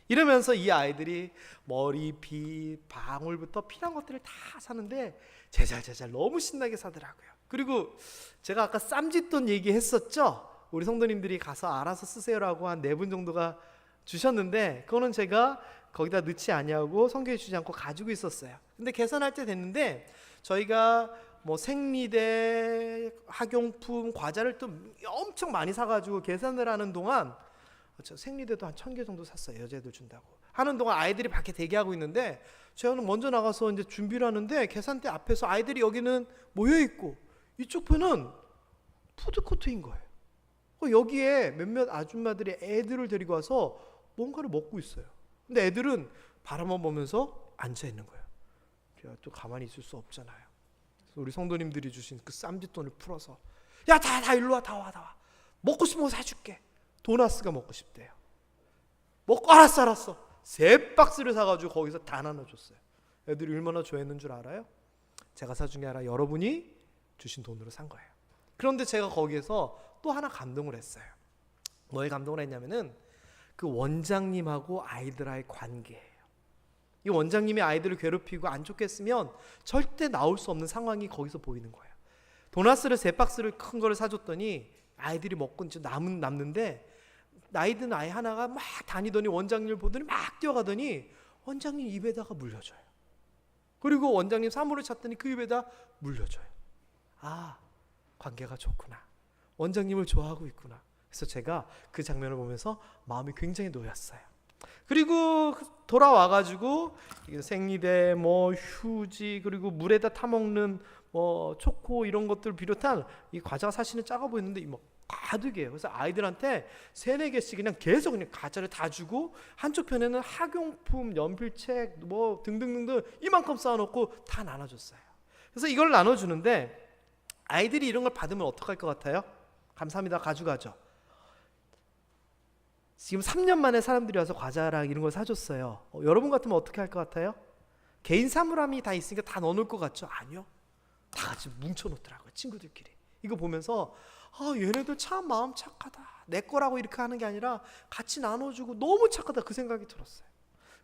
이러면서 이 아이들이 머리빗, 방울부터 필요한 것들을 다 사는데 제잘 너무 신나게 사더라고요. 그리고 제가 아까 쌈짓돈 얘기했었죠. 우리 성도님들이 가서 알아서 쓰세요라고 한 4분 정도가 주셨는데, 그거는 제가 거기다 넣지 아니하고 성경에 주지 않고 가지고 있었어요. 근데 계산할 때 됐는데, 저희가 뭐 생리대, 학용품, 과자를 또 엄청 많이 사가지고 계산을 하는 동안, 저 생리대도 한 1,000개 정도 샀어요. 여자애들 준다고 하는 동안 아이들이 밖에 대기하고 있는데, 저는 먼저 나가서 이제 준비를 하는데 계산대 앞에서 아이들이 여기는 모여 있고 이쪽 편은 푸드코트인 거예요. 여기에 몇몇 아줌마들이 애들을 데리고 와서 뭔가를 먹고 있어요. 근데 애들은 바라만 보면서 앉아 있는 거예요. 제가 또 가만히 있을 수 없잖아요. 그래서 우리 성도님들이 주신 그 쌈짓돈을 풀어서, 야, 다 일로 와, 다 와. 먹고 싶은 거 사줄게. 도나스가 먹고 싶대요. 먹고 알았어. 3박스를 사가지고 거기서 다 나눠줬어요. 애들이 얼마나 좋아했는 줄 알아요? 제가 사준 게 아니라 여러분이 주신 돈으로 산 거예요. 그런데 제가 거기에서 또 하나 감동을 했어요. 뭐에 감동을 했냐면은 그 원장님하고 아이들의 관계예요. 이 원장님이 아이들을 괴롭히고 안 좋게 했으면 절대 나올 수 없는 상황이 거기서 보이는 거예요. 도나스를 3박스를 큰 거를 사줬더니 아이들이 먹고 이제 남는데, 나이 든 아이 하나가 막 다니더니 원장님을 보더니 막 뛰어가더니 원장님 입에다가 물려줘요. 그리고 원장님 사물을 찾더니 그 입에다 물려줘요. 아, 관계가 좋구나. 원장님을 좋아하고 있구나. 그래서 제가 그 장면을 보면서 마음이 굉장히 놓였어요. 그리고 돌아와가지고 생리대, 뭐 휴지, 그리고 물에다 타먹는 뭐 초코 이런 것들 비롯한 이 과자가 사실은 작아 보이는데 뭐 가득이에요. 그래서 아이들한테 3-4개씩 그냥 계속 그냥 과자를 다 주고 한쪽 편에는 학용품, 연필책 뭐 등등등등 이만큼 쌓아놓고 다 나눠줬어요. 그래서 이걸 나눠주는데 아이들이 이런 걸 받으면 어떡할 것 같아요? 감사합니다 가져가죠. 지금 3년 만에 사람들이 와서 과자랑 이런 걸 사줬어요. 여러분 같으면 어떻게 할 것 같아요? 개인 사물함이 다 있으니까 다 넣어놓을 것 같죠? 아니요. 다 같이 뭉쳐놓더라고요. 친구들끼리. 이거 보면서 얘네들 참 마음 착하다. 내 거라고 이렇게 하는 게 아니라 같이 나눠주고 너무 착하다 그 생각이 들었어요.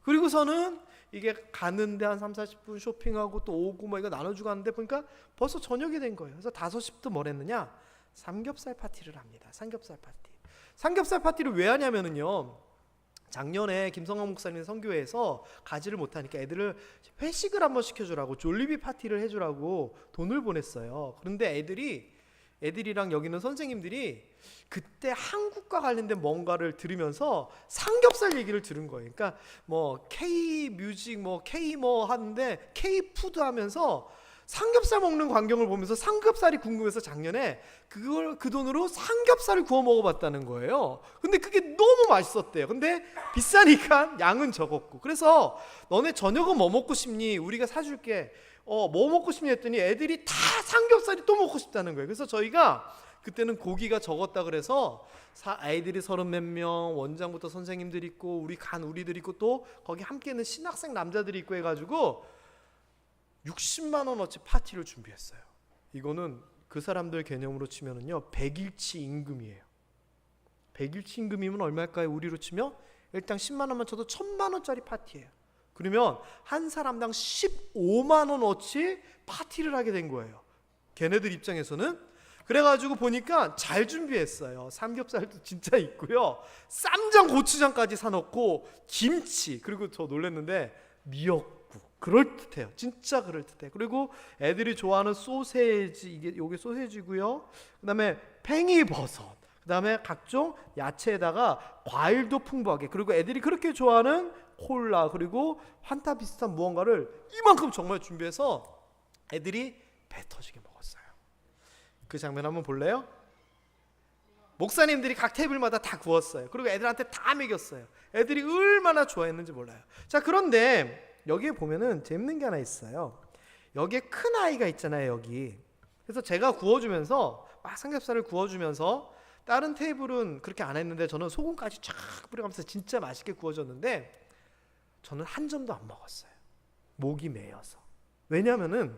그리고서는 이게 가는데 한 3-40분 쇼핑하고 또 오고 뭐 이거 나눠주고 하는데 보니까 벌써 저녁이 된 거예요. 그래서 5시부터 뭘 했느냐? 삼겹살 파티를 합니다. 삼겹살 파티. 삼겹살 파티를 왜 하냐면은요, 작년에 김성환 목사님 선교회에서 가지를 못하니까 애들을 회식을 한번 시켜주라고 졸리비 파티를 해주라고 돈을 보냈어요. 그런데 애들이랑 여기 있는 선생님들이 그때 한국과 관련된 뭔가를 들으면서 삼겹살 얘기를 들은 거예요. 그러니까 뭐 K 뮤직 뭐 K 뭐 하는데 K 푸드 하면서 삼겹살 먹는 광경을 보면서 삼겹살이 궁금해서 작년에 그 돈으로 삼겹살을 구워 먹어봤다는 거예요. 근데 그게 너무 맛있었대요. 근데 비싸니까 양은 적었고. 그래서 너네 저녁은 뭐 먹고 싶니? 우리가 사줄게. 뭐 먹고 싶니 했더니 애들이 다 삼겹살이 또 먹고 싶다는 거예요. 그래서 저희가 그때는 고기가 적었다 그래서 아이들이 30몇 명, 원장부터 선생님들 있고 우리들 있고 또 거기 함께 있는 신학생 남자들이 있고 해가지고 60만 원어치 파티를 준비했어요. 이거는 그 사람들 개념으로 치면은요 100일치 임금이에요. 100일치 임금이면 얼마일까요? 우리로 치면 일단 10만 원만 쳐도 1000만 원짜리 파티예요. 그러면 한 사람당 15만 원어치 파티를 하게 된 거예요. 걔네들 입장에서는. 그래가지고 보니까 잘 준비했어요. 삼겹살도 진짜 있고요, 쌈장 고추장까지 사놓고 김치, 그리고 저 놀랐는데 미역, 그럴듯해요. 진짜 그럴듯해. 그리고 애들이 좋아하는 소세지, 이게 소세지고요. 그다음에 팽이버섯, 그다음에 각종 야채에다가 과일도 풍부하게, 그리고 애들이 그렇게 좋아하는 콜라, 그리고 환타 비슷한 무언가를 이만큼 정말 준비해서 애들이 배 터지게 먹었어요. 그 장면 한번 볼래요? 목사님들이 각 테이블마다 다 구웠어요. 그리고 애들한테 다 먹였어요. 애들이 얼마나 좋아했는지 몰라요. 자, 그런데 여기에 보면은 재밌는 게 하나 있어요. 여기에 큰 아이가 있잖아요, 여기. 그래서 제가 구워주면서 막 삼겹살을 구워주면서 다른 테이블은 그렇게 안 했는데 저는 소금까지 쫙 뿌려가면서 진짜 맛있게 구워줬는데 저는 한 점도 안 먹었어요. 목이 메어서. 왜냐면은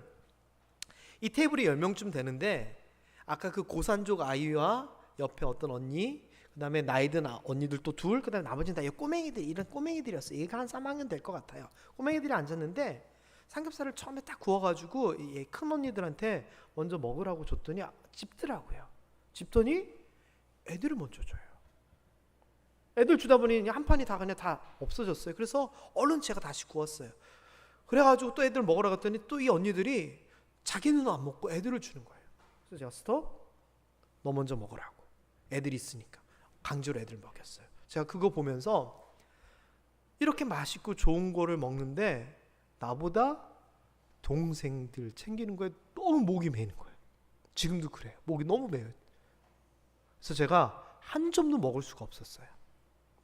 이 테이블이 10명쯤 되는데 아까 그 고산족 아이와 옆에 어떤 언니, 그 다음에 나이 든 언니들 또 둘, 그 다음에 나머지는 다 꼬맹이들, 이런 꼬맹이들이었어요. 얘가 한 3학년 될 것 같아요. 꼬맹이들이 앉았는데 삼겹살을 처음에 딱 구워가지고 큰 언니들한테 먼저 먹으라고 줬더니 집더라고요. 집더니 애들을 먼저 줘요. 애들 주다 보니 한 판이 그냥 다 없어졌어요. 그래서 얼른 제가 다시 구웠어요. 그래가지고 또 애들 먹으라 갔더니 또 이 언니들이 자기는 안 먹고 애들을 주는 거예요. 그래서 제가 스톱, 너 먼저 먹으라고. 애들이 있으니까 강제로 애들 먹였어요. 제가 그거 보면서 이렇게 맛있고 좋은 거를 먹는데 나보다 동생들 챙기는 거에 너무 목이 메이는 거예요. 지금도 그래요. 목이 너무 메요. 그래서 제가 한 점도 먹을 수가 없었어요.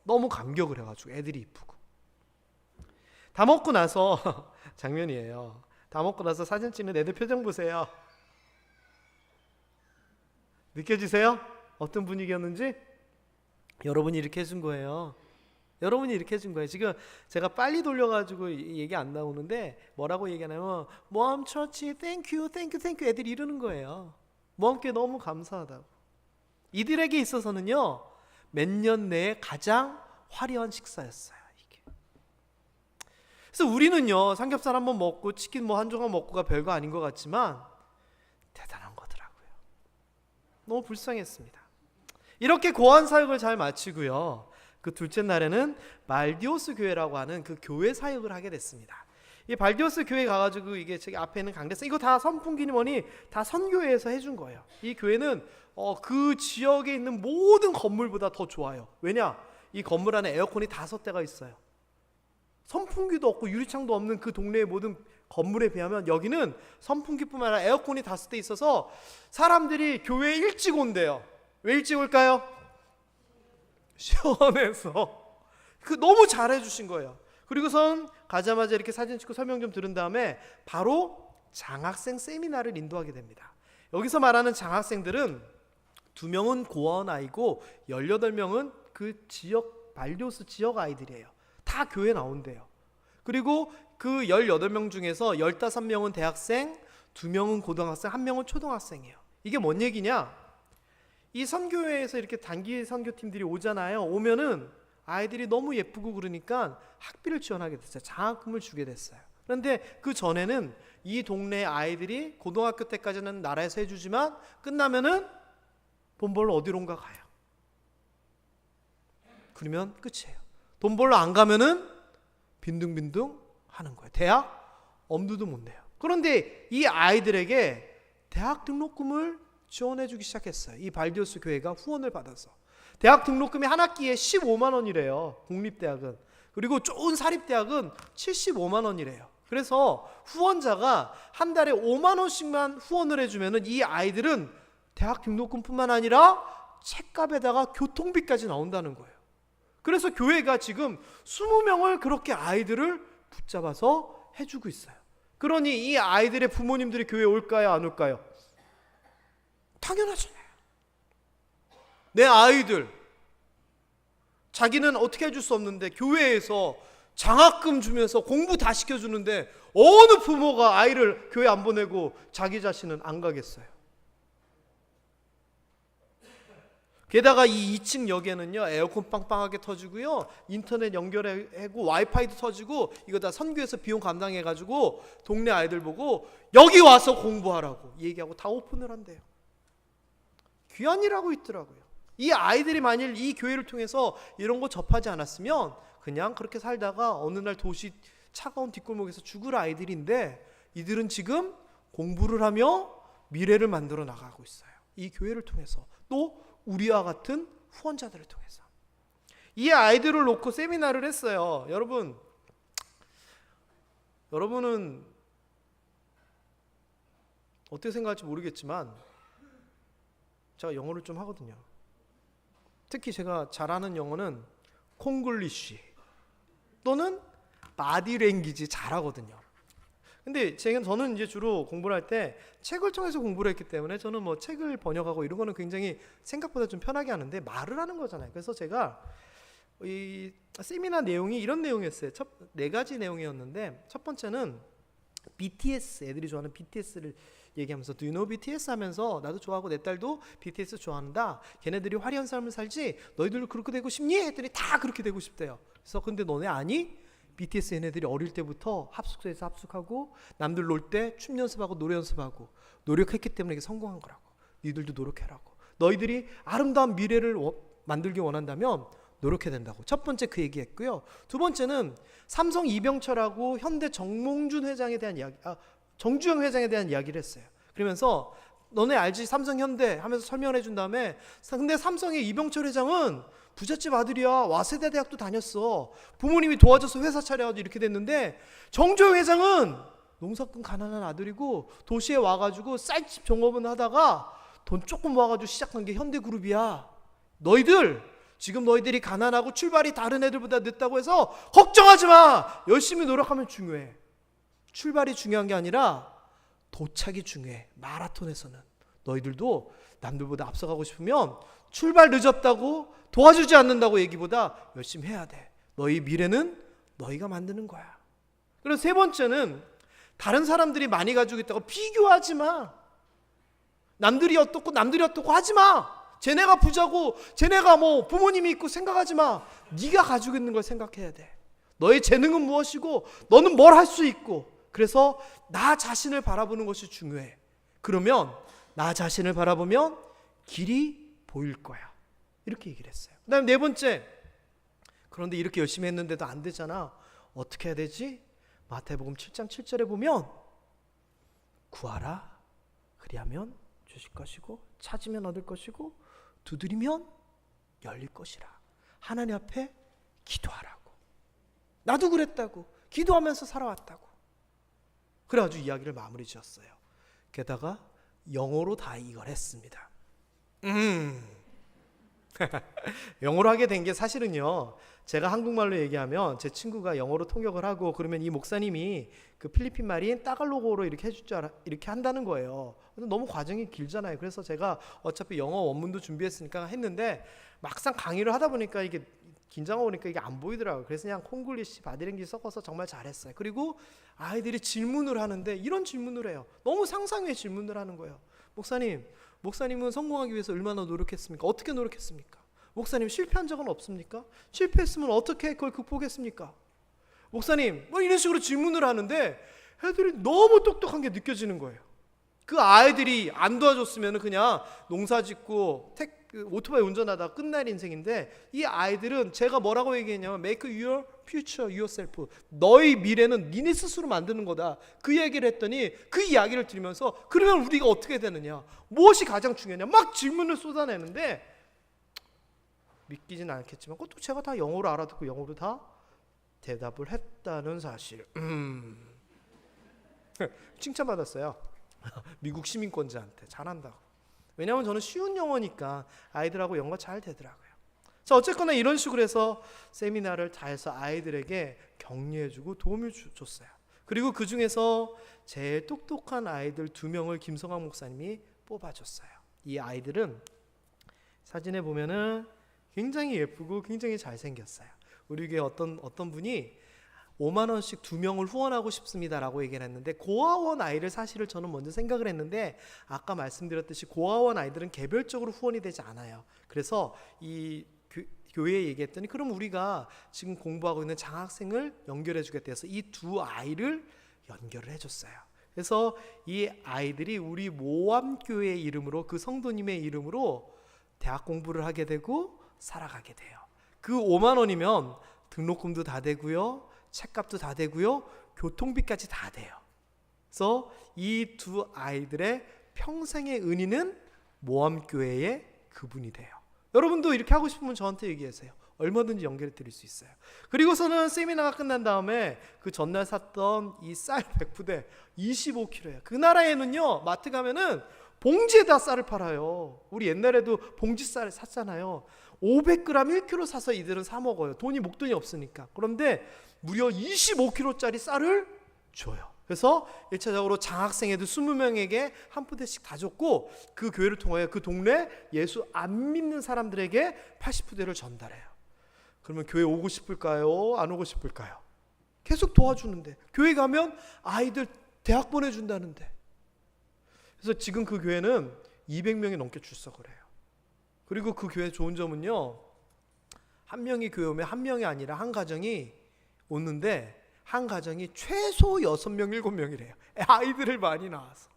너무 감격을 해가지고 애들이 이쁘고. 다 먹고 나서 장면이에요. 다 먹고 나서 사진 찍는 애들 표정 보세요. 느껴지세요? 어떤 분위기였는지? 여러분이 이렇게 해준 거예요. 여러분이 이렇게 해준 거예요. 지금 제가 빨리 돌려가지고 얘기 안 나오는데 뭐라고 얘기하냐면 모함 처치 땡큐 애들이 이러는 거예요. 모함께 너무 감사하다고. 이들에게 있어서는요 몇 년 내에 가장 화려한 식사였어요. 이게. 그래서 우리는요 삼겹살 한번 먹고 치킨 뭐 한 조각 먹고가 별거 아닌 것 같지만 대단한 거더라고요. 너무 불쌍했습니다. 이렇게 고한 사역을 잘 마치고요. 그 둘째 날에는 말디오스 교회라고 하는 그 교회 사역을 하게 됐습니다. 이 발디오스 교회 가가지고 이게 저기 앞에 있는 강대상 이거 다 선풍기니 뭐니 다 선교회에서 해준 거예요. 이 교회는 그 지역에 있는 모든 건물보다 더 좋아요. 왜냐? 이 건물 안에 에어컨이 5대가 있어요. 선풍기도 없고 유리창도 없는 그 동네의 모든 건물에 비하면 여기는 선풍기뿐만 아니라 에어컨이 5대 있어서 사람들이 교회에 일찍 온대요. 왜 일찍 올까요? 시원해서. 너무 잘해주신 거예요. 그리고선 가자마자 이렇게 사진 찍고 설명 좀 들은 다음에 바로 장학생 세미나를 인도하게 됩니다. 여기서 말하는 장학생들은 2명은 고아원 아이고 18명은 그 지역 발디오스 지역 아이들이에요. 다 교회 나온대요. 그리고 그 18명 중에서 15명은 대학생, 2명은 고등학생, 1명은 초등학생이에요. 이게 뭔 얘기냐? 이 선교회에서 이렇게 단기 선교팀들이 오잖아요. 오면은 아이들이 너무 예쁘고 그러니까 학비를 지원하게 됐어요. 장학금을 주게 됐어요. 그런데 그 전에는 이 동네 아이들이 고등학교 때까지는 나라에서 해주지만 끝나면은 돈 벌러 어디론가 가요. 그러면 끝이에요. 돈 벌러 안 가면은 빈둥빈둥 하는 거예요. 대학 엄두도 못 내요. 그런데 이 아이들에게 대학 등록금을 지원해주기 시작했어요. 이 발디오스 교회가 후원을 받아서. 대학 등록금이 한 학기에 15만 원이래요. 공립대학은. 그리고 좋은 사립대학은 75만 원이래요. 그래서 후원자가 한 달에 5만 원씩만 후원을 해주면 이 아이들은 대학 등록금뿐만 아니라 책값에다가 교통비까지 나온다는 거예요. 그래서 교회가 지금 20명을 그렇게 아이들을 붙잡아서 해주고 있어요. 그러니 이 아이들의 부모님들이 교회에 올까요? 안 올까요? 당연하잖아요. 내 아이들 자기는 어떻게 해줄 수 없는데 교회에서 장학금 주면서 공부 다 시켜주는데 어느 부모가 아이를 교회 안 보내고 자기 자신은 안 가겠어요? 게다가 이 2층 역에는요 에어컨 빵빵하게 터지고요 인터넷 연결하고 와이파이도 터지고 이거 다 선교에서 비용 감당해가지고 동네 아이들 보고 여기 와서 공부하라고 얘기하고 다 오픈을 한대요. 귀한 일하고 있더라고요. 이 아이들이 만일 이 교회를 통해서 이런 거 접하지 않았으면 그냥 그렇게 살다가 어느 날 도시 차가운 뒷골목에서 죽을 아이들인데 이들은 지금 공부를 하며 미래를 만들어 나가고 있어요. 이 교회를 통해서 또 우리와 같은 후원자들을 통해서 이 아이들을 놓고 세미나를 했어요. 여러분은 어떻게 생각할지 모르겠지만 제가 영어를 좀 하거든요. 특히 제가 잘하는 영어는 콩글리쉬 또는 바디랭귀지 잘하거든요. 근데 저는 이제 주로 공부를 할 때 책을 통해서 공부를 했기 때문에 저는 뭐 책을 번역하고 이런 거는 굉장히 생각보다 좀 편하게 하는데 말을 하는 거잖아요. 그래서 제가 이 세미나 내용이 이런 내용이었어요. 4가지 내용이었는데 첫 번째는 BTS, 애들이 좋아하는 BTS를 얘기하면서 Do you know BTS 하면서 나도 좋아하고 내 딸도 BTS 좋아한다. 걔네들이 화려한 삶을 살지 너희들도 그렇게 되고 싶니? 했더니 다 그렇게 되고 싶대요. 그래서 근데 너네 아니? BTS 얘네들이 어릴 때부터 합숙소에서 합숙하고 남들 놀 때 춤 연습하고 노래 연습하고 노력했기 때문에 이게 성공한 거라고. 너희들도 노력해라고. 너희들이 아름다운 미래를 만들기 원한다면 노력해야 된다고. 첫 번째 그 얘기했고요. 두 번째는 삼성 이병철하고 현대 정몽준 회장에 대한 이야기, 정주영 회장에 대한 이야기를 했어요. 그러면서 너네 알지? 삼성 현대 하면서 설명을 해준 다음에 근데 삼성의 이병철 회장은 부잣집 아들이야. 와세대 대학도 다녔어. 부모님이 도와줘서 회사 차려가지고 이렇게 됐는데 정주영 회장은 농사꾼 가난한 아들이고 도시에 와가지고 쌀집 종업원 하다가 돈 조금 모아가지고 시작한 게 현대그룹이야. 지금 너희들이 가난하고 출발이 다른 애들보다 늦다고 해서 걱정하지 마. 열심히 노력하면 중요해. 출발이 중요한 게 아니라 도착이 중요해. 마라톤에서는 너희들도 남들보다 앞서가고 싶으면 출발 늦었다고 도와주지 않는다고 얘기보다 열심히 해야 돼. 너희 미래는 너희가 만드는 거야. 그리고 세 번째는 다른 사람들이 많이 가지고 있다고 비교하지 마. 남들이 어떻고 하지 마. 쟤네가 부자고 쟤네가 뭐 부모님이 있고 생각하지 마. 네가 가지고 있는 걸 생각해야 돼. 너의 재능은 무엇이고 너는 뭘 할 수 있고. 그래서 나 자신을 바라보는 것이 중요해. 그러면 나 자신을 바라보면 길이 보일 거야. 이렇게 얘기를 했어요. 그 다음에 네 번째, 그런데 이렇게 열심히 했는데도 안 되잖아. 어떻게 해야 되지? 마태복음 7장 7절에 보면 구하라 그리하면 주실 것이고 찾으면 얻을 것이고 두드리면 열릴 것이라. 하나님 앞에 기도하라고. 나도 그랬다고. 기도하면서 살아왔다고. 그래가지고 이야기를 마무리 지었어요. 게다가 영어로 다 이걸 했습니다. 영어로 하게 된 게 사실은요, 제가 한국말로 얘기하면 제 친구가 영어로 통역을 하고 그러면 이 목사님이 그 필리핀 말인 따갈로그로 이렇게 해줄 줄 이렇게 한다는 거예요. 너무 과정이 길잖아요. 그래서 제가 어차피 영어 원문도 준비했으니까 했는데 막상 강의를 하다 보니까 이게 긴장하고 오니까 이게 안 보이더라고요. 그래서 그냥 콩글리시, 바디랭귀지 섞어서 정말 잘했어요. 그리고 아이들이 질문을 하는데 이런 질문을 해요. 너무 상상의 질문을 하는 거예요. 목사님은 성공하기 위해서 얼마나 노력했습니까? 어떻게 노력했습니까? 목사님 실패한 적은 없습니까? 실패했으면 어떻게 그걸 극복했습니까? 목사님 뭐 이런 식으로 질문을 하는데 애들이 너무 똑똑한 게 느껴지는 거예요. 그 아이들이 안 도와줬으면 그냥 농사 짓고 오토바이 운전하다가 끝날 인생인데, 이 아이들은 제가 뭐라고 얘기했냐면 Make your future yourself. 너의 미래는 니네 스스로 만드는 거다. 그 얘기를 했더니 그 이야기를 들으면서 그러면 우리가 어떻게 되느냐, 무엇이 가장 중요하냐 막 질문을 쏟아내는데 믿기진 않겠지만 그것도 제가 다 영어로 알아듣고 영어로 다 대답을 했다는 사실. 칭찬받았어요. 미국 시민권자한테 잘한다고. 왜냐하면 저는 쉬운 영어니까 아이들하고 영어가 잘 되더라고요. 자, 어쨌거나 이런 식으로 해서 세미나를 다 해서 아이들에게 격려해주고 도움을 줬어요. 그리고 그 중에서 제일 똑똑한 아이들 2명을 김성학 목사님이 뽑아줬어요. 이 아이들은 사진에 보면은 굉장히 예쁘고 굉장히 잘생겼어요. 우리 교회 어떤 분이 5만 원씩 2명을 후원하고 싶습니다라고 얘기를 했는데, 고아원 아이를 사실을 저는 먼저 생각을 했는데 아까 말씀드렸듯이 고아원 아이들은 개별적으로 후원이 되지 않아요. 그래서 이 교회에 얘기했더니 그럼 우리가 지금 공부하고 있는 장학생을 연결해 주겠다 해서 이 2 아이를 연결을 해줬어요. 그래서 이 아이들이 우리 모암교회 이름으로, 그 성도님의 이름으로 대학 공부를 하게 되고 살아가게 돼요. 그 5만 원이면 등록금도 다 되고요, 책값도 다 되고요, 교통비까지 다 돼요. 그래서 이 2 아이들의 평생의 은인은 모암교회의 그분이 돼요. 여러분도 이렇게 하고 싶으면 저한테 얘기하세요. 얼마든지 연결해 드릴 수 있어요. 그리고서는 세미나가 끝난 다음에 그 전날 샀던 이 쌀 100부대 25kg예요. 그 나라에는요, 마트 가면은 봉지에다 쌀을 팔아요. 우리 옛날에도 봉지 쌀 샀잖아요. 500g 1kg 사서 이들은 사 먹어요. 목돈이 없으니까. 그런데 무려 25kg짜리 쌀을 줘요. 그래서 1차적으로 장학생 애들 20명에게 한 부대씩 다 줬고, 그 교회를 통하여 그 동네 예수 안 믿는 사람들에게 80부대를 전달해요. 그러면 교회 오고 싶을까요? 안 오고 싶을까요? 계속 도와주는데, 교회 가면 아이들 대학 보내준다는데. 그래서 지금 그 교회는 200명이 넘게 출석을 해요. 그리고 그 교회 좋은 점은요, 한 명이 교회 오면 한 명이 아니라 한 가정이 오는데 한 가정이 최소 6명, 7명이래요. 아이들을 많이 낳아서.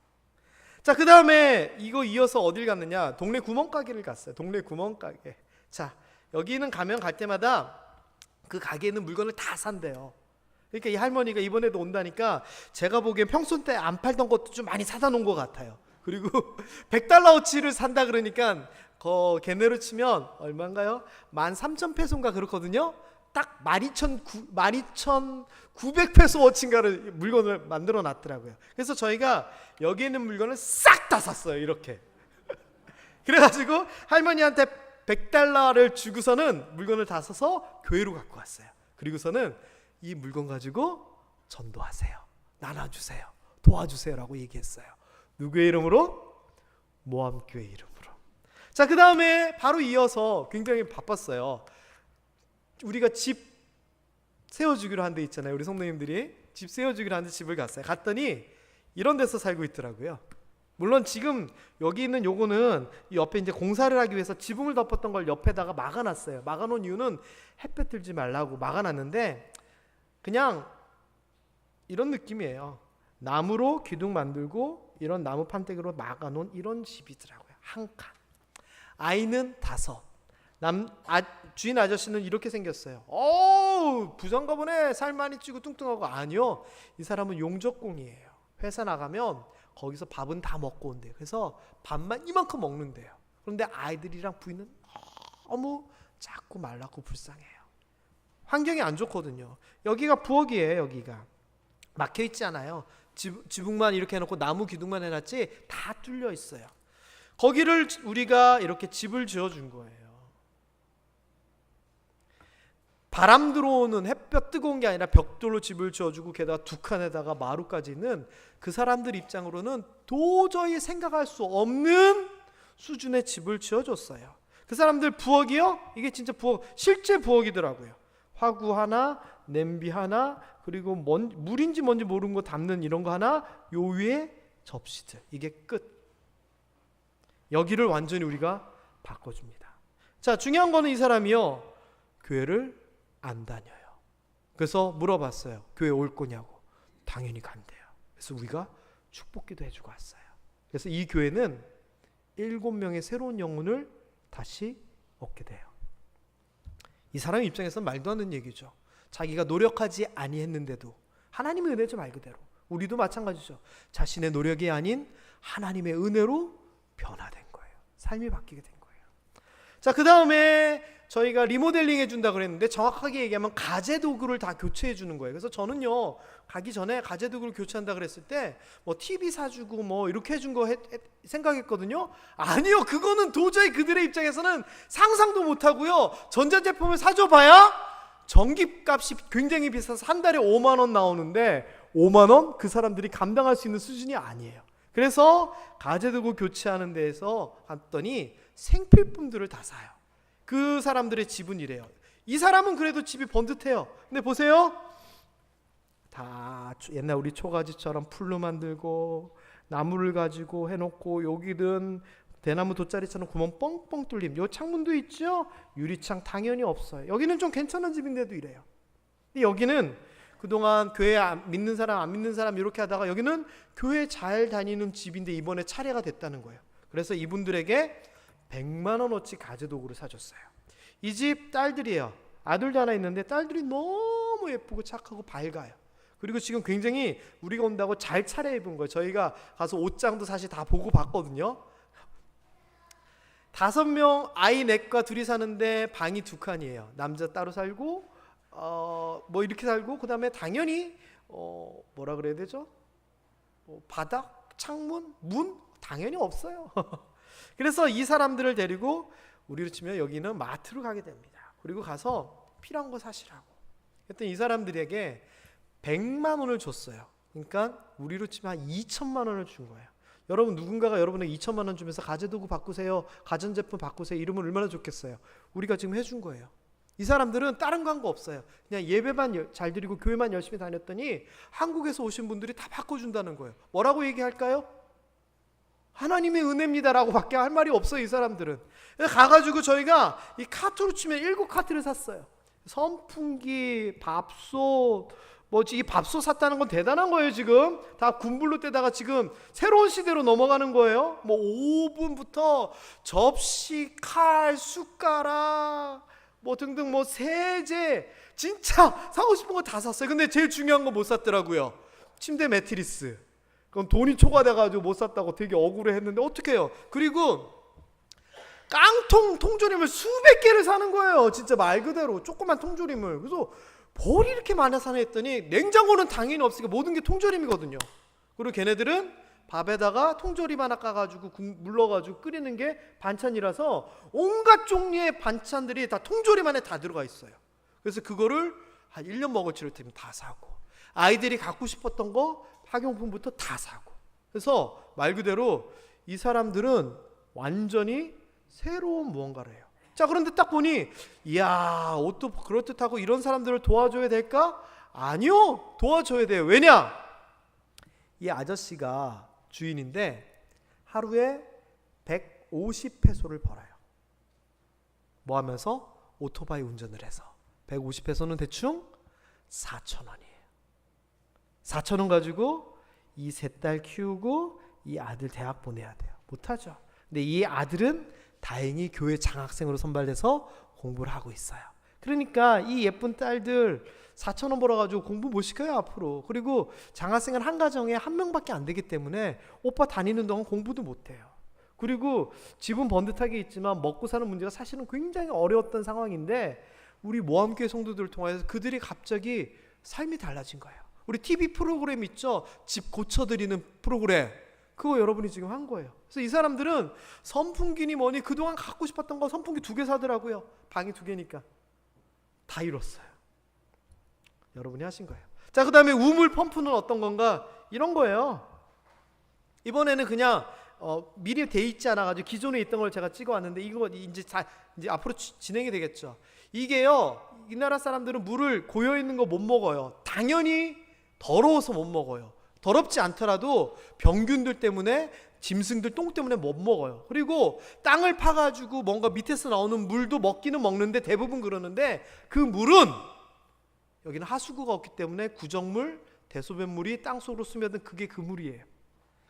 자, 그 다음에 이거 이어서 어딜 갔느냐, 동네 구멍가게를 갔어요. 동네 구멍가게. 자, 여기는 가면 갈 때마다 그 가게에 있는 물건을 다 산대요. 그러니까 이 할머니가 이번에도 온다니까 제가 보기엔 평소 때 안 팔던 것도 좀 많이 사다 놓은 것 같아요. 그리고 $100어치를 산다 그러니까 걔네로 치면 얼마인가요? 13,000페소인가 그렇거든요. 딱 12,900페소어치인가를 물건을 만들어 놨더라고요. 그래서 저희가 여기 있는 물건을 싹 다 샀어요. 이렇게. 그래가지고 할머니한테 $100를 주고서는 물건을 다 사서 교회로 갖고 왔어요. 그리고서는 이 물건 가지고 전도하세요, 나눠주세요, 도와주세요라고 얘기했어요. 누구의 이름으로? 모암교회 이름으로. 자, 그 다음에 바로 이어서 굉장히 바빴어요. 우리가 집 세워주기로 한 데 있잖아요. 우리 성도님들이 집 세워주기로 한 데 집을 갔어요. 갔더니 이런 데서 살고 있더라고요. 물론 지금 여기 있는 요거는 옆에 이제 공사를 하기 위해서 지붕을 덮었던 걸 옆에다가 막아놨어요. 막아놓은 이유는 햇볕 들지 말라고 막아놨는데, 그냥 이런 느낌이에요. 나무로 기둥 만들고 이런 나무 판때기로 막아놓은 이런 집이더라고요. 한 칸. 아이는 5, 주인 아저씨는 이렇게 생겼어요. 부자인가 보네. 살 많이 찌고 뚱뚱하고. 아니요, 이 사람은 용접공이에요. 회사 나가면 거기서 밥은 다 먹고 온대요. 그래서 밥만 이만큼 먹는데요. 그런데 아이들이랑 부인은 너무 작고 말랐고 불쌍해요. 환경이 안 좋거든요. 여기가 부엌이에요. 여기가 막혀있지 않아요. 지붕만 이렇게 해놓고 나무 기둥만 해놨지 다 뚫려 있어요. 거기를 우리가 이렇게 집을 지어준 거예요. 바람 들어오는 햇볕 뜨거운 게 아니라 벽돌로 집을 지어주고 게다가 두 칸에다가 마루까지 있는 그 사람들 입장으로는 도저히 생각할 수 없는 수준의 집을 지어줬어요. 그 사람들 부엌이요? 이게 진짜 부엌, 실제 부엌이더라고요. 화구 하나, 냄비 하나, 그리고 물인지 뭔지 모르는 거 담는 이런 거 하나, 요 위에 접시들. 이게 끝. 여기를 완전히 우리가 바꿔줍니다. 자, 중요한 거는 이 사람이요, 교회를 안 다녀요. 그래서 물어봤어요. 교회 올 거냐고. 당연히 간대요. 그래서 우리가 축복기도 해주고 왔어요. 그래서 이 교회는 7명의 새로운 영혼을 다시 얻게 돼요. 이 사람 입장에서는 말도 안 되는 얘기죠. 자기가 노력하지 아니했는데도 하나님의 은혜죠. 말 그대로 우리도 마찬가지죠. 자신의 노력이 아닌 하나님의 은혜로 변화된 거예요. 삶이 바뀌게 된 거예요. 자, 그 다음에 저희가 리모델링 해준다 그랬는데 정확하게 얘기하면 가재도구를 다 교체해 주는 거예요. 그래서 저는요, 가기 전에 가재도구를 교체한다 그랬을 때 뭐 TV 사주고 뭐 이렇게 해준 거 생각했거든요. 아니요, 그거는 도저히 그들의 입장에서는 상상도 못하고요. 전자제품을 사줘봐야 전기값이 굉장히 비싸서 한 달에 5만 원 나오는데 5만 원? 그 사람들이 감당할 수 있는 수준이 아니에요. 그래서 가재도구 교체하는 데에서 갔더니 생필품들을 다 사요. 그 사람들의 집은 이래요. 이 사람은 그래도 집이 번듯해요. 근데 보세요, 다 옛날 우리 초가지처럼 풀로 만들고 나무를 가지고 해놓고 여기든 대나무 돗자리처럼 구멍 뻥뻥 뚫림. 요 창문도 있죠. 유리창 당연히 없어요. 여기는 좀 괜찮은 집인데도 이래요. 근데 여기는 그동안 교회 믿는 사람 안 믿는 사람 이렇게 하다가 여기는 교회 잘 다니는 집인데 이번에 차례가 됐다는 거예요. 그래서 이분들에게 100만 원어치 가재도구를 사줬어요. 이 집 딸들이에요. 아들도 하나 있는데 딸들이 너무 예쁘고 착하고 밝아요. 그리고 지금 굉장히 우리가 온다고 잘 차려입은 거예요. 저희가 가서 옷장도 사실 다 보고 봤거든요. 5명 아이 넷과 둘이 사는데 방이 2칸이에요. 남자 따로 살고 뭐 이렇게 살고, 그 다음에 당연히 뭐라 그래야 되죠? 바닥, 창문, 문 당연히 없어요. 그래서 이 사람들을 데리고 우리로 치면 여기는 마트로 가게 됩니다. 그리고 가서 필요한 거 사시라고. 그랬더니 이 사람들에게 100만 원을 줬어요. 그러니까 우리로 치면 한 2천만 원을 준 거예요. 여러분, 누군가가 여러분에게 2천만 원 주면서 가재도구 바꾸세요, 가전제품 바꾸세요 이러면 얼마나 좋겠어요. 우리가 지금 해준 거예요. 이 사람들은 다른 광고 없어요. 그냥 예배만 잘 드리고 교회만 열심히 다녔더니 한국에서 오신 분들이 다 바꿔준다는 거예요. 뭐라고 얘기할까요? 하나님의 은혜입니다라고 밖에 할 말이 없어요. 이 사람들은. 가가지고 저희가 이 카트로 치면 7카트를 샀어요. 선풍기, 밥솥, 이 밥솥 샀다는 건 대단한 거예요. 지금 다 군불로 떼다가 지금 새로운 시대로 넘어가는 거예요. 오븐부터 접시, 칼, 숟가락 등등 세제, 진짜 사고 싶은 거 다 샀어요. 근데 제일 중요한 거 못 샀더라고요. 침대 매트리스. 그건 돈이 초과돼가지고 못 샀다고 되게 억울해했는데 어떡해요. 그리고 깡통 통조림을 수백 개를 사는 거예요. 진짜 말 그대로 조그만 통조림을. 그래서 뭘 이렇게 많이 사나 했더니 냉장고는 당연히 없으니까 모든 게 통조림이거든요. 그리고 걔네들은 밥에다가 통조림 하나 까가지고 물 넣어가지고 끓이는 게 반찬이라서 온갖 종류의 반찬들이 다 통조림 안에 다 들어가 있어요. 그래서 그거를 한 1년 먹을 치를 때면 다 사고, 아이들이 갖고 싶었던 거 학용품부터 다 사고. 그래서 말 그대로 이 사람들은 완전히 새로운 무언가를 해요. 자, 그런데 딱 보니 이야, 옷도 그렇듯하고 이런 사람들을 도와줘야 될까? 아니요, 도와줘야 돼요. 왜냐? 이 아저씨가 주인인데 하루에 150페소를 벌어요. 뭐 하면서? 오토바이 운전을 해서. 150페소는 대충 4,000원이에요. 4,000원 가지고 이 3딸 키우고 이 아들 대학 보내야 돼요. 못하죠. 근데 이 아들은 다행히 교회 장학생으로 선발돼서 공부를 하고 있어요. 그러니까 이 예쁜 딸들 4,000원 벌어가지고 공부 못 시켜요 앞으로. 그리고 장학생은 한 가정에 한 명밖에 안 되기 때문에 오빠 다니는 동안 공부도 못해요. 그리고 집은 번듯하게 있지만 먹고 사는 문제가 사실은 굉장히 어려웠던 상황인데 우리 모함교회 성도들을 통해서 그들이 갑자기 삶이 달라진 거예요. 우리 TV 프로그램 있죠? 집 고쳐드리는 프로그램. 그거 여러분이 지금 한 거예요. 그래서 이 사람들은 선풍기니 뭐니 그동안 갖고 싶었던 거 선풍기 2개 사더라고요. 방이 2개니까. 다 이뤘어요. 여러분이 하신 거예요. 자, 그 다음에 우물 펌프는 어떤 건가? 이런 거예요. 이번에는 그냥 미리 돼 있지 않아가지고 기존에 있던 걸 제가 찍어왔는데 이거 이제 앞으로 진행이 되겠죠. 이게요, 이 나라 사람들은 물을 고여 있는 거 못 먹어요. 당연히 더러워서 못 먹어요. 더럽지 않더라도 병균들 때문에 짐승들 똥 때문에 못 먹어요. 그리고 땅을 파가지고 뭔가 밑에서 나오는 물도 먹기는 먹는데 대부분 그러는데 그 물은 여기는 하수구가 없기 때문에 구정물, 대소변물이 땅속으로 스며든 그게 그 물이에요.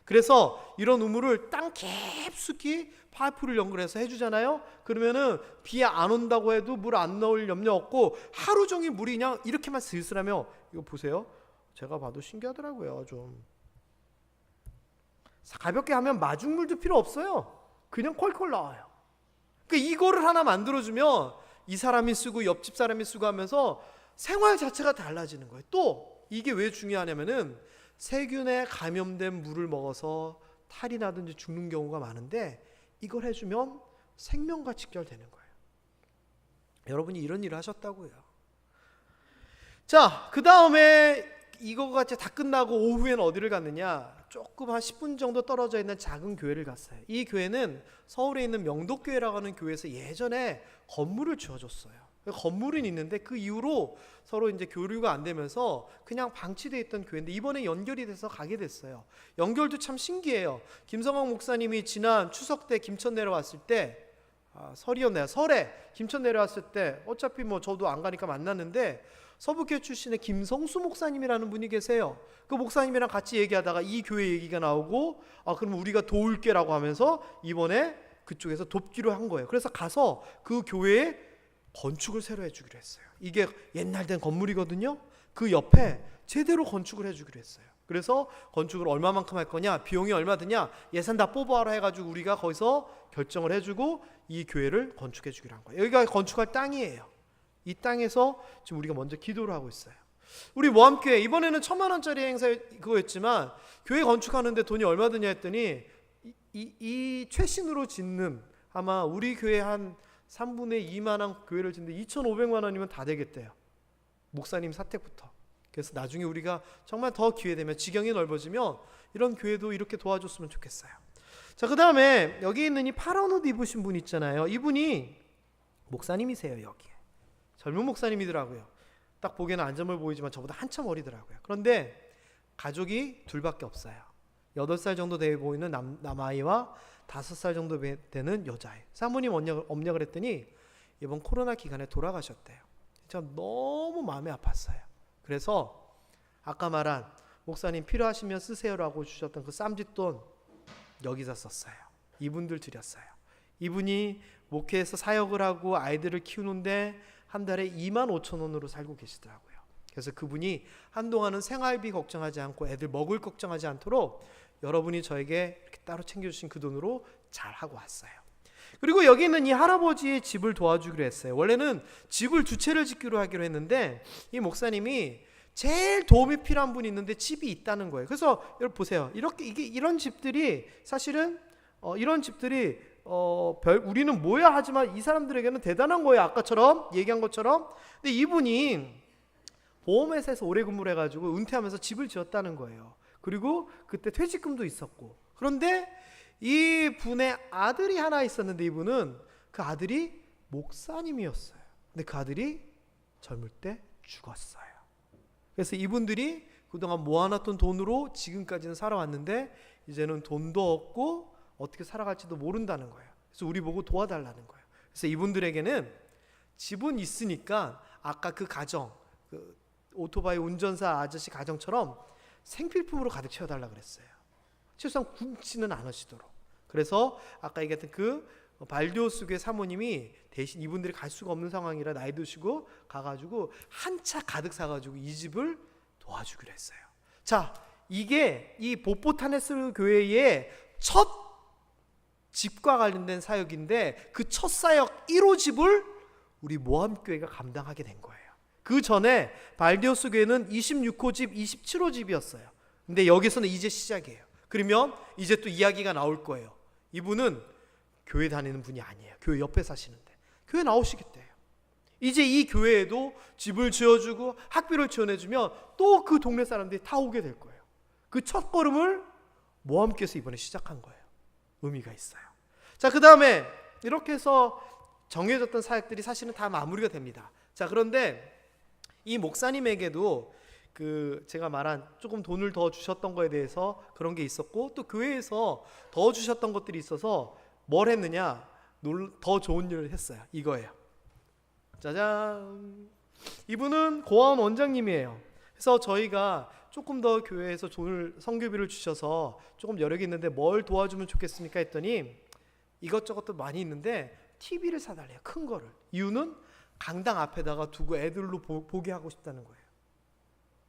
그래서 이런 우물을 땅 깊숙이 파이프를 연결해서 해주잖아요. 그러면은 비 안 온다고 해도 물 안 나올 염려 없고 하루 종일 물이 그냥 이렇게만 슬슬하며 이거 보세요. 제가 봐도 신기하더라고요. 좀 가볍게 하면 마중물도 필요 없어요. 그냥 콜콜 나와요. 그러니까 이거를 하나 만들어주면 이 사람이 쓰고 옆집 사람이 쓰고 하면서 생활 자체가 달라지는 거예요. 또 이게 왜 중요하냐면은 세균에 감염된 물을 먹어서 탈이 나든지 죽는 경우가 많은데 이걸 해주면 생명과 직결되는 거예요. 여러분이 이런 일을 하셨다고요. 자, 그 다음에 이거가 다 끝나고 오후에는 어디를 갔느냐? 조금 한 10분 정도 떨어져 있는 작은 교회를 갔어요. 이 교회는 서울에 있는 명도교회라고 하는 교회에서 예전에 건물을 지어줬어요. 건물은 있는데 그 이후로 서로 이제 교류가 안 되면서 그냥 방치되어 있던 교회인데 이번에 연결이 돼서 가게 됐어요. 연결도 참 신기해요. 김성황 목사님이 지난 추석 때 김천 내려왔을 때 설이었네요. 설에 김천 내려왔을 때 어차피 뭐 저도 안 가니까 만났는데 서북교회 출신의 김성수 목사님이라는 분이 계세요. 그 목사님이랑 같이 얘기하다가 이 교회 얘기가 나오고 그럼 우리가 도울게라고 하면서 이번에 그쪽에서 돕기로 한 거예요. 그래서 가서 그 교회에 건축을 새로 해주기로 했어요. 이게 옛날 된 건물이거든요. 그 옆에 제대로 건축을 해주기로 했어요. 그래서 건축을 얼마만큼 할 거냐, 비용이 얼마 드냐, 예산 다 뽑아라 해가지고 우리가 거기서 결정을 해주고 이 교회를 건축해 주기로 한 거예요. 여기가 건축할 땅이에요. 이 땅에서 지금 우리가 먼저 기도를 하고 있어요. 우리 모함교회 이번에는 1,000만 원짜리 행사 그거였지만 교회 건축하는데 돈이 얼마 드냐 했더니 이 최신으로 짓는 아마 우리 교회 한 3분의 2만한 교회를 짓는데 2,500만 원이면 다 되겠대요. 목사님 사택부터. 그래서 나중에 우리가 정말 더 기회되면 지경이 넓어지면 이런 교회도 이렇게 도와줬으면 좋겠어요. 자, 그 다음에 여기 있는 이 파란 옷 입으신 분 있잖아요. 이분이 목사님이세요. 여기에 젊은 목사님이더라고요. 딱 보기에는 안전을 보이지만 저보다 한참 어리더라고요. 그런데 가족이 둘밖에 없어요. 8살 정도 돼 보이는 남아이와 5살 정도 되는 여자아이. 사모님 업력을 했더니 이번 코로나 기간에 돌아가셨대요. 제가 너무 마음이 아팠어요. 그래서 아까 말한 목사님 필요하시면 쓰세요라고 주셨던 그 쌈짓돈 여기서 썼어요. 이분들 드렸어요. 이분이 목회에서 사역을 하고 아이들을 키우는데 한 달에 25,000원으로 살고 계시더라고요. 그래서 그분이 한동안은 생활비 걱정하지 않고 애들 먹을 걱정하지 않도록 여러분이 저에게 이렇게 따로 챙겨주신 그 돈으로 잘 하고 왔어요. 그리고 여기 있는 이 할아버지의 집을 도와주기로 했어요. 원래는 집을 2채를 짓기로 하기로 했는데 이 목사님이 제일 도움이 필요한 분이 있는데 집이 있다는 거예요. 그래서 여러분 보세요. 이런 집들이 사실은 이런 집들이 우리는 뭐야 하지만 이 사람들에게는 대단한 거예요. 아까처럼 얘기한 것처럼. 근데 이분이 보험회사에서 오래 근무를 해가지고 은퇴하면서 집을 지었다는 거예요. 그리고 그때 퇴직금도 있었고. 그런데 이 분의 아들이 하나 있었는데 이분은 그 아들이 목사님이었어요. 근데 그 아들이 젊을 때 죽었어요. 그래서 이분들이 그동안 모아놨던 돈으로 지금까지는 살아왔는데 이제는 돈도 없고 어떻게 살아갈지도 모른다는 거예요. 그래서 우리 보고 도와달라는 거예요. 그래서 이분들에게는 집은 있으니까 아까 그 가정, 그 오토바이 운전사 아저씨 가정처럼 생필품으로 가득 채워달라 그랬어요. 최소한 굶지는 않으시도록. 그래서 아까 얘기했던 그 발디오스 교회 사모님이 대신 이분들이 갈 수가 없는 상황이라 나이 드시고 가가지고 한 차 가득 사가지고 이 집을 도와주기로 했어요. 자, 이게 이 보포타네스 교회의 첫 집과 관련된 사역인데 그 첫 사역 1호 집을 우리 모함교회가 감당하게 된 거예요. 그 전에 발디오스 교회는 26호 집, 27호 집이었어요. 근데 여기서는 이제 시작이에요. 그러면 이제 또 이야기가 나올 거예요. 이분은 교회 다니는 분이 아니에요. 교회 옆에 사시는데 교회 나오시겠대요. 이제 이 교회에도 집을 지어주고 학비를 지원해주면 또 그 동네 사람들이 다 오게 될 거예요. 그 첫 걸음을 모함께서 이번에 시작한 거예요. 의미가 있어요. 자, 그 다음에 이렇게 해서 정해졌던 사역들이 사실은 다 마무리가 됩니다. 자, 그런데 이 목사님에게도 그 제가 말한 조금 돈을 더 주셨던 거에 대해서 그런 게 있었고, 또 교회에서 더 주셨던 것들이 있어서 뭘 했느냐, 더 좋은 일을 했어요. 이거예요. 짜잔. 이분은 고아원 원장님이에요. 그래서 저희가 조금 더 교회에서 돈을, 성교비를 주셔서 조금 여력이 있는데 뭘 도와주면 좋겠습니까 했더니 이것저것도 많이 있는데 TV를 사달래요. 큰 거를. 이유는 강당 앞에다가 두고 애들로 보게 하고 싶다는 거예요.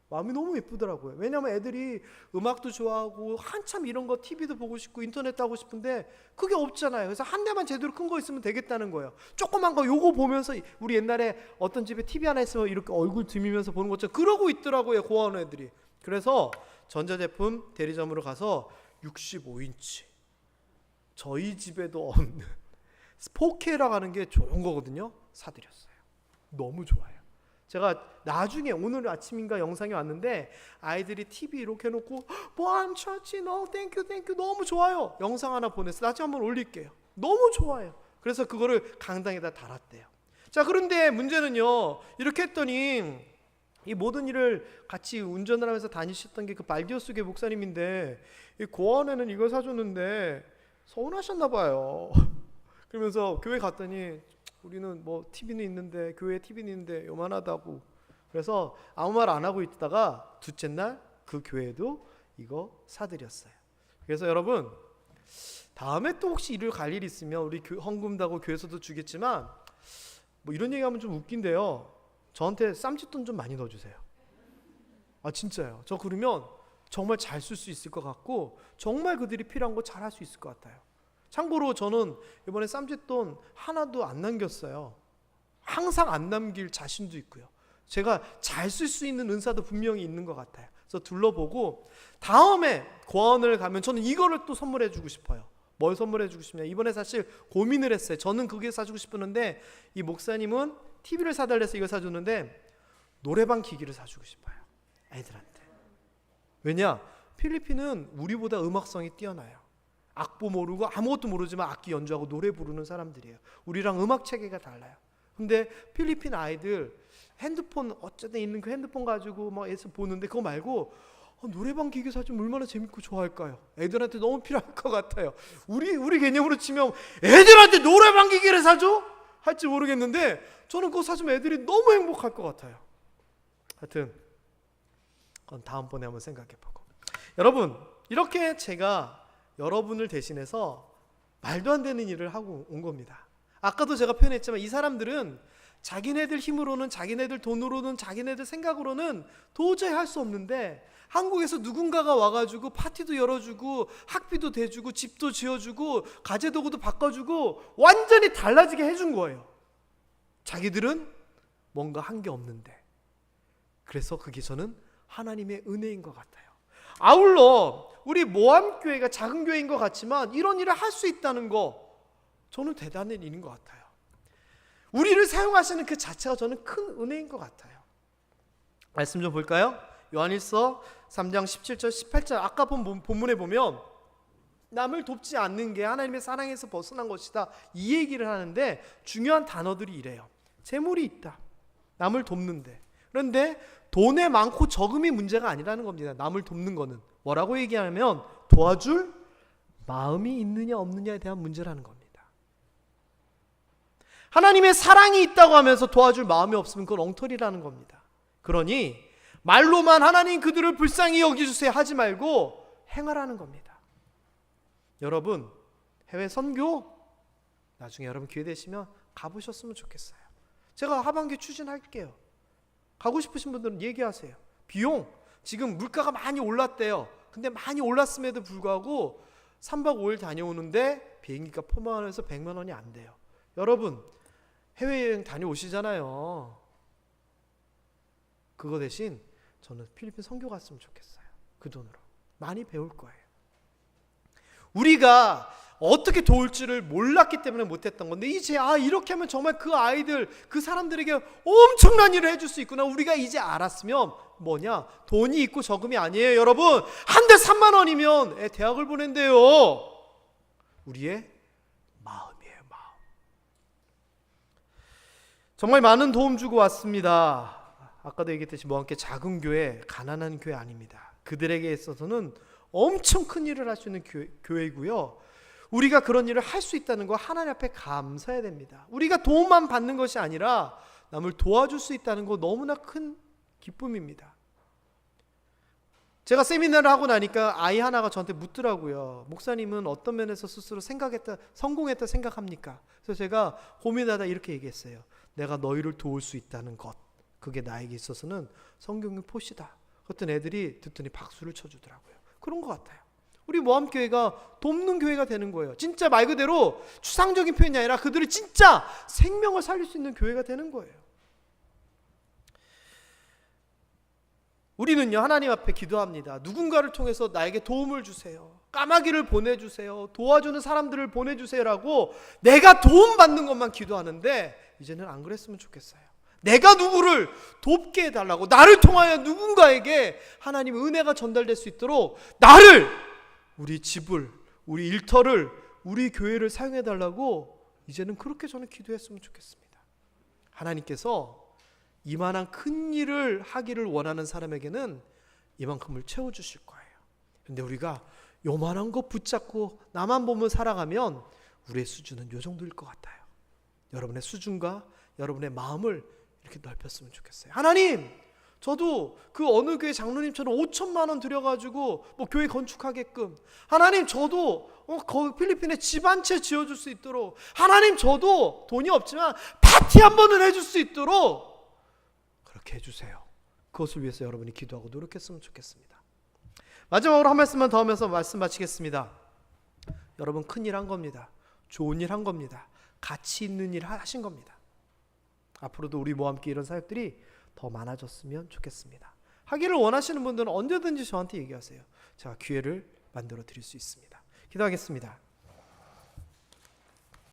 마음이 너무 예쁘더라고요. 왜냐하면 애들이 음악도 좋아하고 한참 이런 거 TV도 보고 싶고 인터넷도 하고 싶은데 그게 없잖아요. 그래서 한 대만 제대로 큰 거 있으면 되겠다는 거예요. 조그만 거 요거 보면서, 우리 옛날에 어떤 집에 TV 하나 있으면 이렇게 얼굴 들이면서 보는 것처럼 그러고 있더라고요, 고아원 애들이. 그래서 전자제품 대리점으로 가서 65인치 저희 집에도 없는 4K라고 하는 게 좋은 거거든요. 사드렸어요. 너무 좋아요. 제가 나중에 오늘 아침인가 영상이 왔는데 아이들이 TV 이렇게 해놓고 모함 처치 땡큐 너무 좋아요. 영상 하나 보냈어요. 나중에 한번 올릴게요. 너무 좋아요. 그래서 그거를 강당에다 달았대요. 자, 그런데 문제는요, 이렇게 했더니 이 모든 일을 같이 운전을 하면서 다니셨던 게 그 발디오스 교회 목사님인데, 이 고아원에는 이걸 사줬는데 서운하셨나 봐요. 그러면서 교회 갔더니 우리는 뭐 TV는 있는데, 교회에 TV는 있는데 요만하다고. 그래서 아무 말 안 하고 있다가 둘째 날 그 교회에도 이거 사드렸어요. 그래서 여러분, 다음에 또 혹시 일을 갈 일 있으면 우리 헌금다고 교회에서도 주겠지만 뭐 이런 얘기하면 좀 웃긴데요, 저한테 쌈짓돈 좀 많이 넣어주세요. 아, 진짜요. 저 그러면 정말 잘 쓸 수 있을 것 같고 정말 그들이 필요한 거 잘 할 수 있을 것 같아요. 참고로 저는 이번에 쌈짓돈 하나도 안 남겼어요. 항상 안 남길 자신도 있고요. 제가 잘 쓸 수 있는 은사도 분명히 있는 것 같아요. 그래서 둘러보고 다음에 고아원을 가면 저는 이거를 또 선물해 주고 싶어요. 뭘 선물해 주고 싶냐, 이번에 사실 고민을 했어요. 저는 그게 사주고 싶었는데 이 목사님은 TV를 사달래서 이걸 사줬는데 노래방 기기를 사주고 싶어요, 애들한테. 왜냐, 필리핀은 우리보다 음악성이 뛰어나요. 악보 모르고 아무것도 모르지만 악기 연주하고 노래 부르는 사람들이에요. 우리랑 음악 체계가 달라요. 근데 필리핀 아이들 핸드폰, 어쨌든 있는 그 핸드폰 가지고 막 애써 보는데 그거 말고 노래방 기계 사주면 얼마나 재밌고 좋아할까요? 애들한테 너무 필요할 것 같아요. 우리 개념으로 치면 애들한테 노래방 기계를 사줘? 할지 모르겠는데 저는 그거 사주면 애들이 너무 행복할 것 같아요. 하여튼 그건 다음번에 한번 생각해보고. 여러분, 이렇게 제가 여러분을 대신해서 말도 안 되는 일을 하고 온 겁니다. 아까도 제가 표현했지만 이 사람들은 자기네들 힘으로는, 자기네들 돈으로는, 자기네들 생각으로는 도저히 할 수 없는데 한국에서 누군가가 와가지고 파티도 열어주고 학비도 대주고 집도 지어주고 가재도구도 바꿔주고 완전히 달라지게 해준 거예요. 자기들은 뭔가 한 게 없는데. 그래서 그게 저는 하나님의 은혜인 것 같아요. 아울러 우리 모함교회가 작은 교회인 것 같지만 이런 일을 할 수 있다는 거, 저는 대단한 일인 것 같아요. 우리를 사용하시는 그 자체가 저는 큰 은혜인 것 같아요. 말씀 좀 볼까요? 요한일서 3장 17절 18절 아까 본 본문에 보면 남을 돕지 않는 게 하나님의 사랑에서 벗어난 것이다, 이 얘기를 하는데 중요한 단어들이 이래요. 재물이 있다, 남을 돕는데. 그런데 돈에 많고 적음이 문제가 아니라는 겁니다. 남을 돕는 거는 뭐라고 얘기하면 도와줄 마음이 있느냐 없느냐에 대한 문제라는 겁니다. 하나님의 사랑이 있다고 하면서 도와줄 마음이 없으면 그건 엉터리라는 겁니다. 그러니 말로만 하나님 그들을 불쌍히 여기주세요 하지 말고 행하라는 겁니다. 여러분, 해외 선교 나중에 여러분 기회 되시면 가보셨으면 좋겠어요. 제가 하반기 추진할게요. 가고 싶으신 분들은 얘기하세요. 비용 지금 물가가 많이 올랐대요. 근데 많이 올랐음에도 불구하고 3박 5일 다녀오는데 비행기값 포함해서 100만 원이 안 돼요. 여러분 해외여행 다녀오시잖아요. 그거 대신 저는 필리핀 선교 갔으면 좋겠어요. 그 돈으로 많이 배울 거예요. 우리가 어떻게 도울지를 몰랐기 때문에 못했던 건데 이제 이렇게 하면 정말 그 아이들 그 사람들에게 엄청난 일을 해줄 수 있구나. 우리가 이제 알았으면 뭐냐, 돈이 있고 저금이 아니에요. 여러분 한 달 3만 원이면 애 대학을 보낸대요. 우리의 마음이에요. 마음. 정말 많은 도움 주고 왔습니다. 아까도 얘기했듯이 뭐와 함께 작은 교회, 가난한 교회 아닙니다. 그들에게 있어서는 엄청 큰 일을 할 수 있는 교회이고요. 우리가 그런 일을 할 수 있다는 거 하나님 앞에 감사해야 됩니다. 우리가 도움만 받는 것이 아니라 남을 도와줄 수 있다는 거 너무나 큰 기쁨입니다. 제가 세미나를 하고 나니까 아이 하나가 저한테 묻더라고요. 목사님은 어떤 면에서 스스로 성공했다 생각합니까? 그래서 제가 고민하다 이렇게 얘기했어요. 내가 너희를 도울 수 있다는 것, 그게 나에게 있어서는 성경의 포시다. 어떤 애들이 듣더니 박수를 쳐주더라고요. 그런 것 같아요. 우리 모함교회가 돕는 교회가 되는 거예요. 진짜 말 그대로 추상적인 표현이 아니라 그들이 진짜 생명을 살릴 수 있는 교회가 되는 거예요. 우리는요 하나님 앞에 기도합니다. 누군가를 통해서 나에게 도움을 주세요. 까마귀를 보내주세요. 도와주는 사람들을 보내주세요라고 내가 도움받는 것만 기도하는데 이제는 안 그랬으면 좋겠어요. 내가 누구를 돕게 해달라고, 나를 통하여 누군가에게 하나님 은혜가 전달될 수 있도록 나를, 우리 집을, 우리 일터를, 우리 교회를 사용해달라고 이제는 그렇게 저는 기도했으면 좋겠습니다. 하나님께서 이만한 큰 일을 하기를 원하는 사람에게는 이만큼을 채워주실 거예요. 그런데 우리가 요만한 거 붙잡고 나만 보면 살아가면 우리의 수준은 요 정도일 것 같아요. 여러분의 수준과 여러분의 마음을 이렇게 넓혔으면 좋겠어요. 하나님, 저도 그 어느 교회 장로님처럼 5천만 원 들여가지고 뭐 교회 건축하게끔, 하나님 저도 필리핀에 집 한 채 지어줄 수 있도록, 하나님 저도 돈이 없지만 파티 한 번은 해줄 수 있도록 그렇게 해주세요. 그것을 위해서 여러분이 기도하고 노력했으면 좋겠습니다. 마지막으로 한 말씀만 더 하면서 말씀 마치겠습니다. 여러분 큰일 한 겁니다. 좋은 일 한 겁니다. 가치 있는 일 하신 겁니다. 앞으로도 우리 모와 함께 이런 사역들이 더 많아졌으면 좋겠습니다. 하기를 원하시는 분들은 언제든지 저한테 얘기하세요. 제가 기회를 만들어 드릴 수 있습니다. 기도하겠습니다.